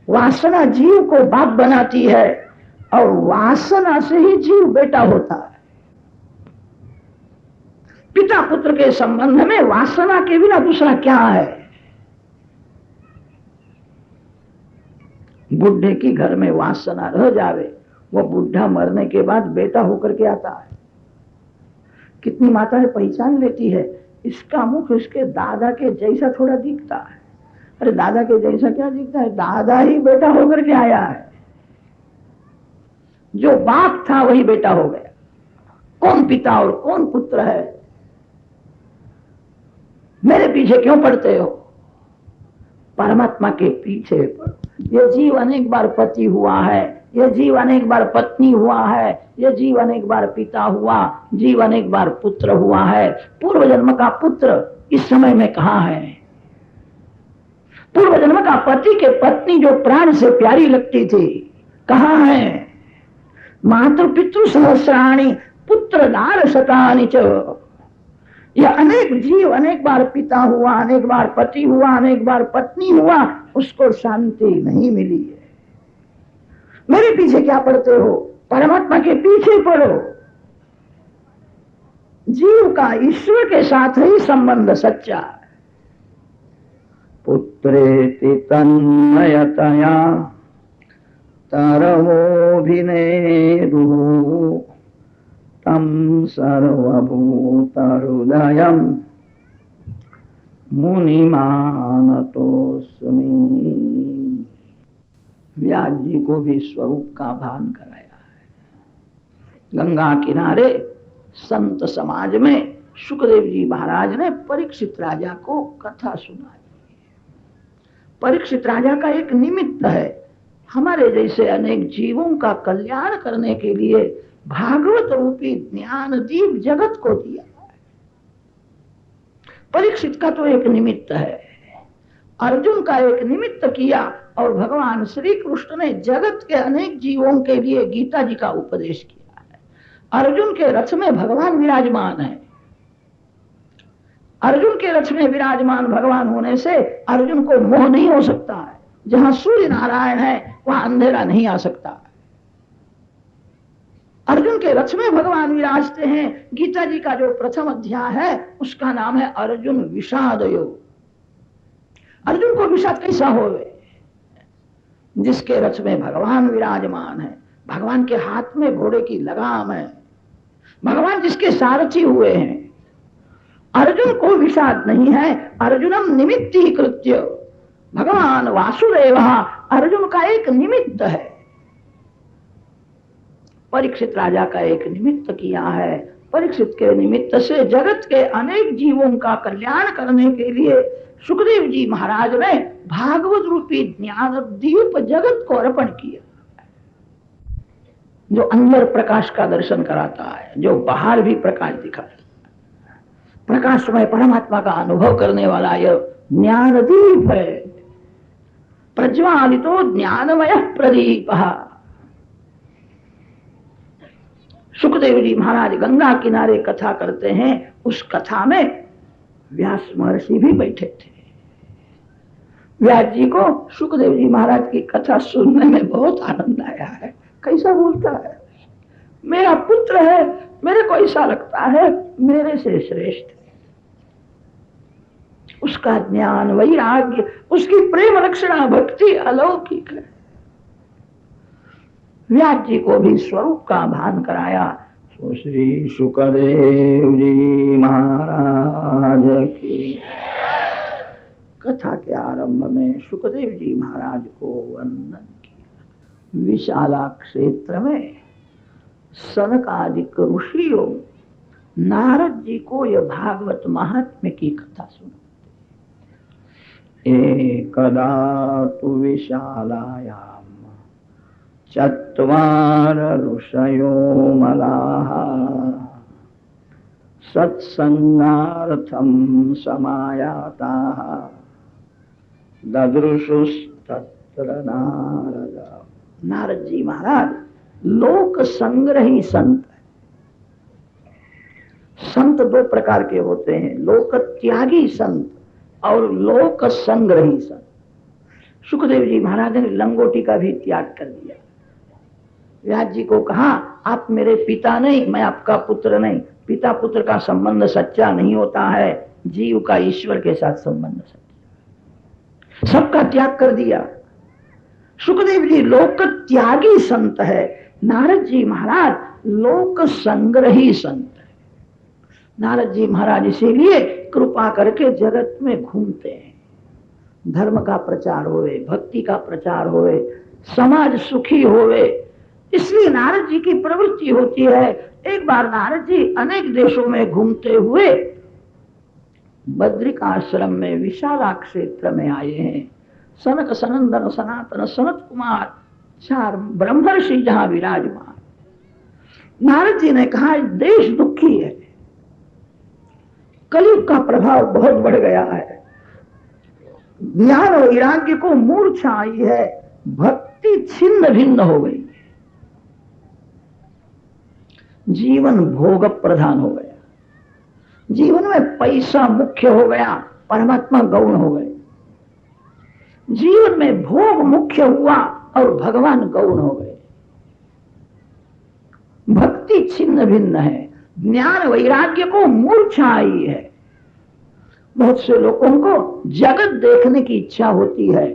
वासना जीव को बाप बनाती है और वासना से ही जीव बेटा होता है। पिता पुत्र के संबंध में वासना के बिना दूसरा क्या है? बुढ़े की घर में वासना रह जावे, वो बुढ़ा मरने के बाद बेटा होकर के आता है। कितनी माताएं पहचान लेती है, इसका मुख उसके दादा के जैसा थोड़ा दिखता है। अरे दादा के जैसा क्या दिखता है? दादा ही बेटा होकर के आया है। जो बाप था वही बेटा हो गया। कौन पिता और कौन पुत्र है? मेरे पीछे क्यों पढ़ते हो? परमात्मा के पीछे पढ़ो। ये जीव अनेक बार पति हुआ है, यह जीव अनेक बार पत्नी हुआ है, यह जीव अनेक बार पिता हुआ, जीव अनेक बार पुत्र हुआ है। पूर्व जन्म का पुत्र इस समय में कहां है? पूर्व जन्म का पति के पत्नी जो प्राण से प्यारी लगती थी, कहां है? मातृ पितृ सहस्राणि पुत्र दार शतानि च। यह अनेक जीव अनेक बार पिता हुआ, अनेक बार पति हुआ, अनेक बार पत्नी हुआ, उसको शांति नहीं मिली है। मेरे पीछे क्या पढ़ते हो? परमात्मा के पीछे पढ़ो। जीव का ईश्वर के साथ ही संबंध सच्चा है। पुत्रेति तन्मयतया तरवोभिनेदुः तम सर्वभूतहृदयं मुनिमानतोस्मि। व्यास जी को भी स्वरूप का भान कराया है। गंगा किनारे संत समाज में सुखदेव जी महाराज ने परीक्षित राजा को कथा सुनाई। परीक्षित राजा का एक निमित्त है, हमारे जैसे अनेक जीवों का कल्याण करने के लिए भागवत रूपी ज्ञान दीप जगत को दिया है। परीक्षित का तो एक निमित्त है, अर्जुन का एक निमित्त किया और भगवान श्री कृष्ण ने जगत के अनेक जीवों के लिए गीता जी का उपदेश किया है। अर्जुन के रथ में भगवान विराजमान है। अर्जुन के रथ में विराजमान भगवान होने से अर्जुन को मोह नहीं हो सकता है। जहां सूर्य नारायण है वहां अंधेरा नहीं आ सकता। अर्जुन के रथ में भगवान विराजते हैं। गीता जी का जो प्रथम अध्याय है उसका नाम है अर्जुन विषाद योग। अर्जुन को विषाद कैसा होवे? जिसके रथ में भगवान विराजमान है, भगवान के हाथ में घोड़े की लगाम है, भगवान जिसके सारथी हुए हैं, अर्जुन को विषाद नहीं है। अर्जुनम निमित्ति कृत्य, भगवान वासुदेव अर्जुन का एक निमित्त है। परीक्षित राजा का एक निमित्त किया है। परीक्षित के निमित्त से जगत के अनेक जीवों का कल्याण करने के लिए सुखदेव जी महाराज ने भागवत रूपी ज्ञान दीप जगत को अर्पण किया, जो अंदर प्रकाश का दर्शन कराता है, जो बाहर भी प्रकाश दिखाता है। प्रकाशमय परमात्मा का अनुभव करने वाला यह ज्ञान दीप है। प्रज्वालितो ज्ञानमय प्रदीप। सुखदेव जी महाराज गंगा किनारे कथा करते हैं। उस कथा में व्यास महर्षि भी बैठे थे। व्यास जी को सुखदेव जी महाराज की कथा सुनने में बहुत आनंद आया है। कैसा बोलता है, मेरा पुत्र है, मेरे को ऐसा लगता है मेरे से श्रेष्ठ। उसका ज्ञान, वैराग्य, उसकी प्रेम लक्षणा, भक्ति अलौकिक है। व्यास जी को भी स्वरूप का भान कराया। तो श्री सुखदेव जी महाराज की कथा के आरंभ में सुखदेव जी महाराज को वंदन किया। विशाला क्षेत्र में सनकादिक ऋषियों नारद जी को यह भागवत महात्म्य की कथा सुनाते। एकदा तु विशालायाम चत्वार ऋषयो मलाः सत्संगार्थं समायाताः ददृशुस्तत्र नारद। नारद जी महाराज लोक संग्रही संत है। संत दो प्रकार के होते हैं, लोक त्यागी संत और लोक संग्रही संत। सुखदेव जी महाराज ने लंगोटी का भी त्याग कर दिया। व्यास जी को कहा, आप मेरे पिता नहीं, मैं आपका पुत्र नहीं। पिता पुत्र का संबंध सच्चा नहीं होता है, जीव का ईश्वर के साथ संबंध सच्चा। सबका त्याग कर दिया। सुखदेव जी लोक त्यागी संत है, नारद जी महाराज लोक संग्रही संत है। नारद जी महाराज इसीलिए कृपा करके जगत में घूमते हैं। धर्म का प्रचार होवे, भक्ति का प्रचार होवे, समाज सुखी होवे, इसलिए नारद जी की प्रवृत्ति होती है। एक बार नारद जी अनेक देशों में घूमते हुए बद्रिक आश्रम में विशाला क्षेत्र में आए हैं। सनक सनंदन सनातन सनत कुमार चार ब्रह्मर्षि जहां विराजमान। नारद जी ने कहा, देश दुखी है, कलयुग का प्रभाव बहुत बढ़ गया है, ज्ञान और वैराग्य को मूर्छा आई है, भक्ति छिन्न भिन्न हो गई, जीवन भोग प्रधान हो गया, जीवन में पैसा मुख्य हो गया, परमात्मा गौण हो गए। जीवन में भोग मुख्य हुआ और भगवान गौण हो गए। भक्ति छिन्न भिन्न है, ज्ञान वैराग्य को मूर्छा आई है। बहुत से लोगों को जगत देखने की इच्छा होती है,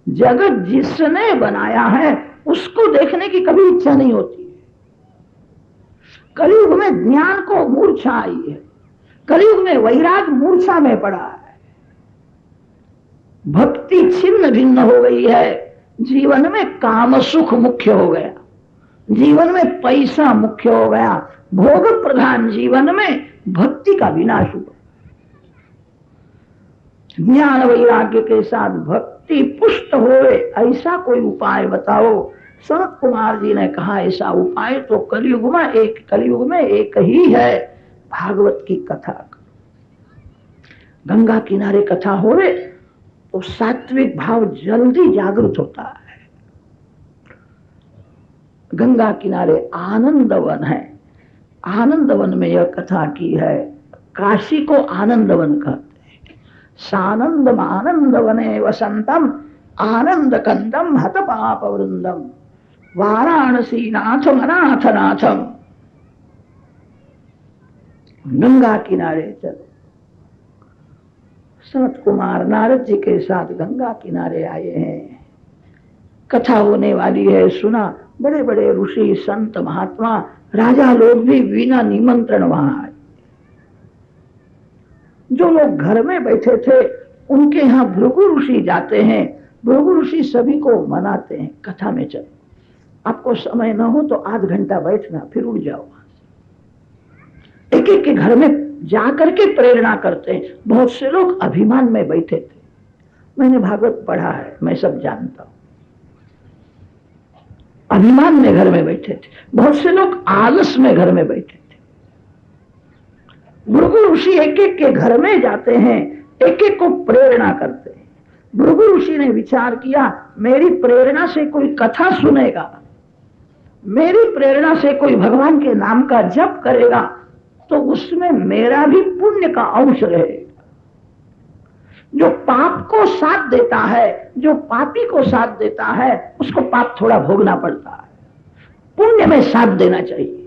जगत जिसने बनाया है उसको देखने की कभी इच्छा नहीं होती है। कलयुग में ज्ञान को मूर्छा आई है, कलयुग में वैराग मूर्छा में पड़ा है, भक्ति छिन्न भिन्न हो गई है। जीवन में काम सुख मुख्य हो गया, जीवन में पैसा मुख्य हो गया, भोग प्रधान जीवन में भक्ति का विनाश हुआ। ज्ञान वैराग्य के साथ भक्ति पुष्ट होए, ऐसा कोई उपाय बताओ। सनत कुमार जी ने कहा, ऐसा उपाय तो कलयुग में एक ही है, भागवत की कथा। गंगा किनारे कथा होवे तो सात्विक भाव जल्दी जागृत होता है। गंगा किनारे आनंदवन है, आनंदवन में यह कथा की है। काशी को आनंदवन कहते हैं। सानंदम आनंदवने वसंतम आनंद कंदम हत पाप वृंदम वाराणसी नाथम अनाथ नाथम। गंगा किनारे चलो। सनत कुमार नारद जी के साथ गंगा किनारे आए हैं, कथा होने वाली है। सुना, बड़े बड़े ऋषि संत महात्मा राजा लोग भी बिना निमंत्रण वहां आए। जो लोग घर में बैठे थे उनके यहाँ भृगु ऋषि जाते हैं। भृगु ऋषि सभी को मनाते हैं, कथा में चलो, आपको समय न हो तो आध घंटा बैठना, फिर उड़ जाओ। एक एक के घर में जाकर के प्रेरणा करते हैं। बहुत से लोग अभिमान में बैठे थे, मैंने भागवत पढ़ा है, मैं सब जानता हूं, अभिमान में घर में बैठे थे। बहुत से लोग आलस में घर में बैठे थे। भृगु ऋषि एक एक के घर में जाते हैं, एक एक को प्रेरणा करते हैं। भृगु ऋषि ने विचार किया, मेरी प्रेरणा से कोई कथा सुनेगा, मेरी प्रेरणा से कोई भगवान के नाम का जप करेगा, तो उसमें मेरा भी पुण्य का अंश रहेगा। जो पाप को साथ देता है, जो पापी को साथ देता है, उसको पाप थोड़ा भोगना पड़ता है, पुण्य में साथ देना चाहिए।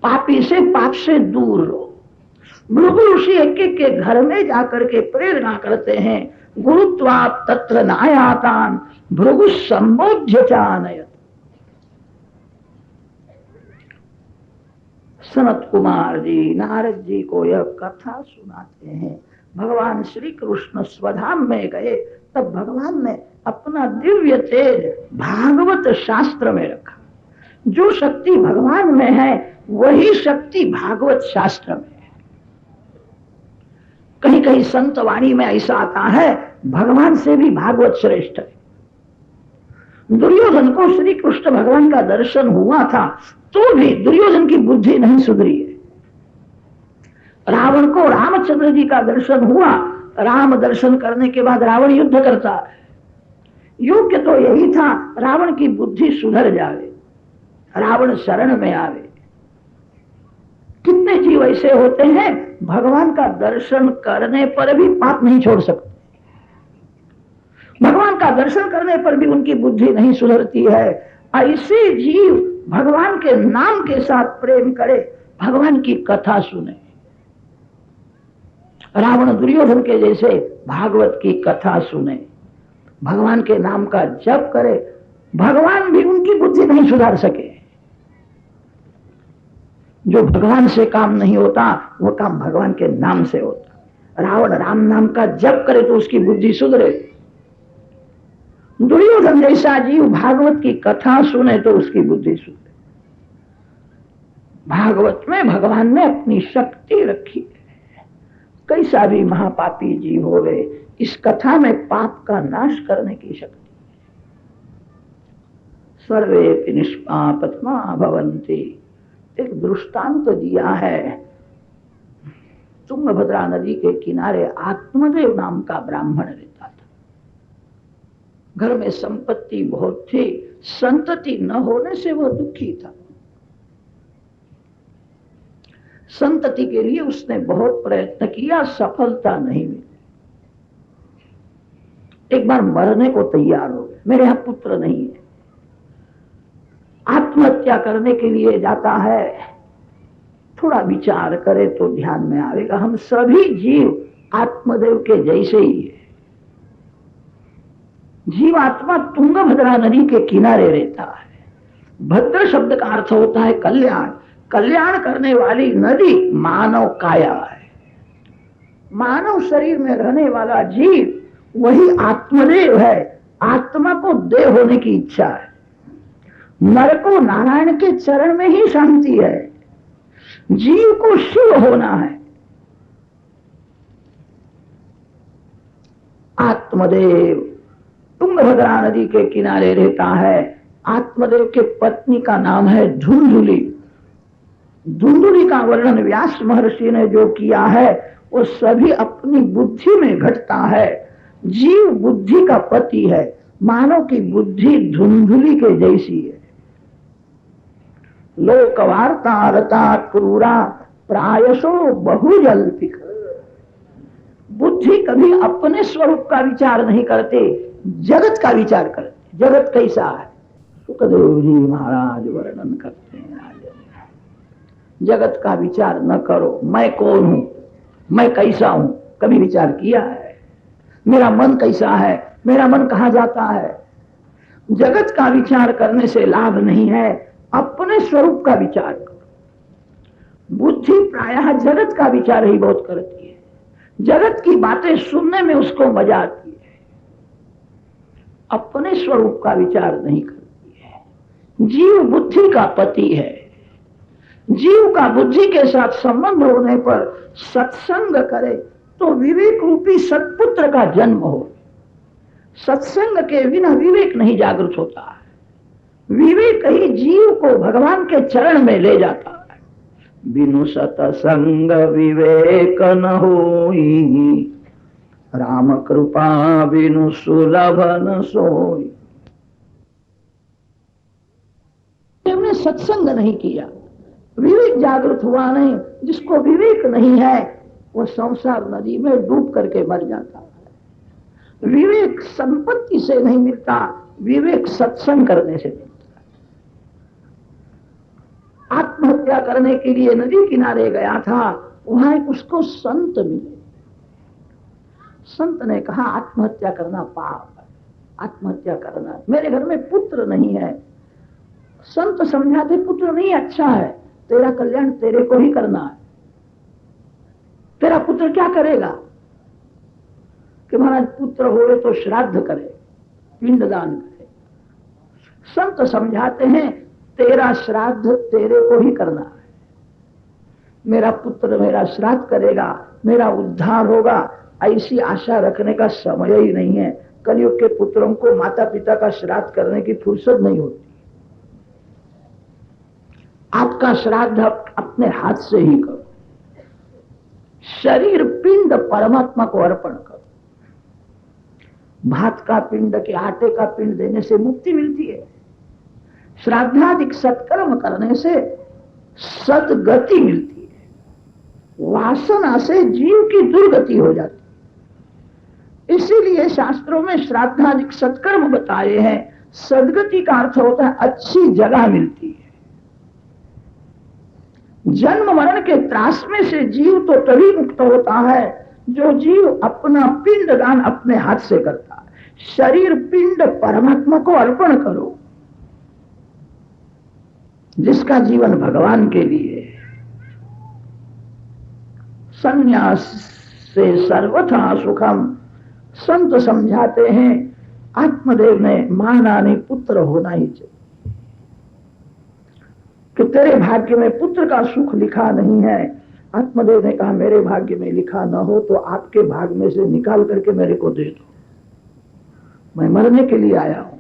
पापी से, पाप से दूर रहो। भृगु ऋषि एक एक के घर में जाकर के प्रेरणा करते हैं। गुरुत्वात् तत्र नायातान भृगु संबोध्य चानयत। सनत कुमार जी नारद जी को यह कथा सुनाते हैं। भगवान श्री कृष्ण स्वधाम में गए, तब भगवान ने अपना दिव्य तेज भागवत शास्त्र में रखा। जो शक्ति भगवान में है वही शक्ति भागवत शास्त्र में है। कहीं कहीं संत वाणी में ऐसा आता है, भगवान से भी भागवत श्रेष्ठ है। दुर्योधन को श्री कृष्ण भगवान का दर्शन हुआ था, तो भी दुर्योधन की बुद्धि नहीं सुधरी है। रावण को रामचंद्र जी का दर्शन हुआ, राम दर्शन करने के बाद रावण युद्ध करता है। योग्य तो यही था, रावण की बुद्धि सुधर जाए, रावण शरण में आवे। कितने जीव ऐसे होते हैं, भगवान का दर्शन करने पर भी पाप नहीं छोड़ सकते, भगवान का दर्शन करने पर भी उनकी बुद्धि नहीं सुधरती है। ऐसे जीव भगवान के नाम के साथ प्रेम करे, भगवान की कथा सुने। रावण दुर्योधन के जैसे भागवत की कथा सुने, भगवान के नाम का जप करे, भगवान भी उनकी बुद्धि नहीं सुधार सके। जो भगवान से काम नहीं होता, वो काम भगवान के नाम से होता। रावण राम नाम का जप करे तो उसकी बुद्धि सुधरे। दुर्योधन जैसा जीव भागवत की कथा सुने तो उसकी बुद्धि सुधरे। भागवत में भगवान ने अपनी शक्ति रखी है। कैसा भी महापापी जीव हो गए, इस कथा में पाप का नाश करने की शक्ति। सर्वे निष्पापत्मा भवन्ति। एक दृष्टांत दिया है। तुंगभद्रा नदी के किनारे आत्मदेव नाम का ब्राह्मण रहता था। घर में संपत्ति बहुत थी, संतति न होने से वह दुखी था। संतति के लिए उसने बहुत प्रयत्न किया, सफलता नहीं मिली। एक बार मरने को तैयार हो गए, मेरे यहां पुत्र नहीं है। आत्महत्या करने के लिए जाता है। थोड़ा विचार करे तो ध्यान में आएगा, हम सभी जीव आत्मदेव के जैसे ही है। जीवात्मा तुंगभद्रा नदी के किनारे रहता है। भद्र शब्द का अर्थ होता है कल्याण। कल्याण करने वाली नदी मानव काया है। मानव शरीर में रहने वाला जीव वही आत्मदेव है। आत्मा को देव होने की इच्छा है। नर को नारायण के चरण में ही शांति है। जीव को शिव होना है। आत्मदेव तुंगभद्रा नदी के किनारे रहता है। आत्मदेव के पत्नी का नाम है धुंधुली। धुंधुली का वर्णन व्यास महर्षि ने जो किया है वो सभी अपनी बुद्धि में घटता है। जीव बुद्धि का पति है। मानव की बुद्धि धुंधुली के जैसी है। लोकवार्ता रता क्रूरा प्रायशो बहुजल्पिक। बुद्धि कभी अपने स्वरूप का विचार नहीं करते, जगत का विचार करते। जगत कैसा है, सुखदेव जी महाराज वर्णन करते हैं। जगत का विचार न करो, मैं कौन हूं, मैं कैसा हूं, कभी विचार किया है? मेरा मन कैसा है, मेरा मन कहां जाता है? जगत का विचार करने से लाभ नहीं है, अपने स्वरूप का विचार करो। बुद्धि प्रायः जगत का विचार ही बहुत करती है। जगत की बातें सुनने में उसको मजा आती है, अपने स्वरूप का विचार नहीं करती है। जीव बुद्धि का पति है। जीव का बुद्धि के साथ संबंध होने पर सत्संग करे तो विवेक रूपी सत्पुत्र का जन्म हो। सत्संग के बिना विवेक नहीं जागृत होता है। विवेक ही जीव को भगवान के चरण में ले जाता है। बिनु सत्संग विवेक न होई, राम कृपा बिनु सुलभ न सोई। हमने सत्संग नहीं किया, विवेक जागृत हुआ नहीं। जिसको विवेक नहीं है वो संसार नदी में डूब करके मर जाता है। विवेक संपत्ति से नहीं मिलता, विवेक सत्संग करने से मिलता है। आत्महत्या करने के लिए नदी किनारे गया था, वहां उसको संत मिले। संत ने कहा आत्महत्या करना पाप है, आत्महत्या करना, मेरे घर में पुत्र नहीं है। संत समझाते पुत्र नहीं अच्छा है, तेरा कल्याण तेरे को ही करना है। तेरा पुत्र क्या करेगा कि महाराज पुत्र होए तो श्राद्ध करे, पिंडदान करे। संत समझाते हैं तेरा श्राद्ध तेरे को ही करना है। मेरा पुत्र मेरा श्राद्ध करेगा, मेरा उद्धार होगा, ऐसी आशा रखने का समय ही नहीं है। कलयुग के पुत्रों को माता पिता का श्राद्ध करने की फुर्सत नहीं होती। आपका श्राद्ध अपने हाथ से ही करो। शरीर पिंड परमात्मा को अर्पण करो। भात का पिंड के आटे का पिंड देने से मुक्ति मिलती है। श्राद्धादिक सत्कर्म करने से सदगति मिलती है। वासना से जीव की दुर्गति हो जाती है। इसीलिए शास्त्रों में श्राद्धादिक सत्कर्म बताए हैं। सदगति का अर्थ होता है अच्छी जगह मिलती है। जन्म मरण के त्रास में से जीव तो तभी मुक्त होता है जो जीव अपना पिंड दान अपने हाथ से करता है। शरीर पिंड परमात्मा को अर्पण करो, जिसका जीवन भगवान के लिए। संन्यास से सर्वथा सुखम। संत समझाते हैं आत्मदेव ने माना नहीं पुत्र होना ही चाहिए। कि तेरे भाग्य में पुत्र का सुख लिखा नहीं है। आत्मदेव ने कहा मेरे भाग्य में लिखा न हो तो आपके भाग में से निकाल करके मेरे को दे दो, मैं मरने के लिए आया हूं।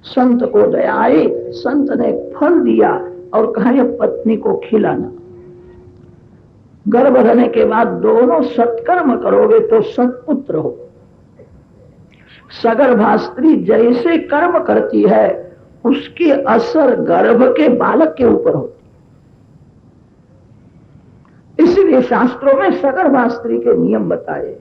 संत को दया आई, संत ने फल दिया और कहा यह पत्नी को खिलाना। गर्भ रहने के बाद दोनों सत्कर्म करोगे तो सत्पुत्र हो। सगर्भा स्त्री जैसे कर्म करती है उसकी असर गर्भ के बालक के ऊपर होती। इसलिए शास्त्रों में सगर्भा स्त्री के नियम बताए।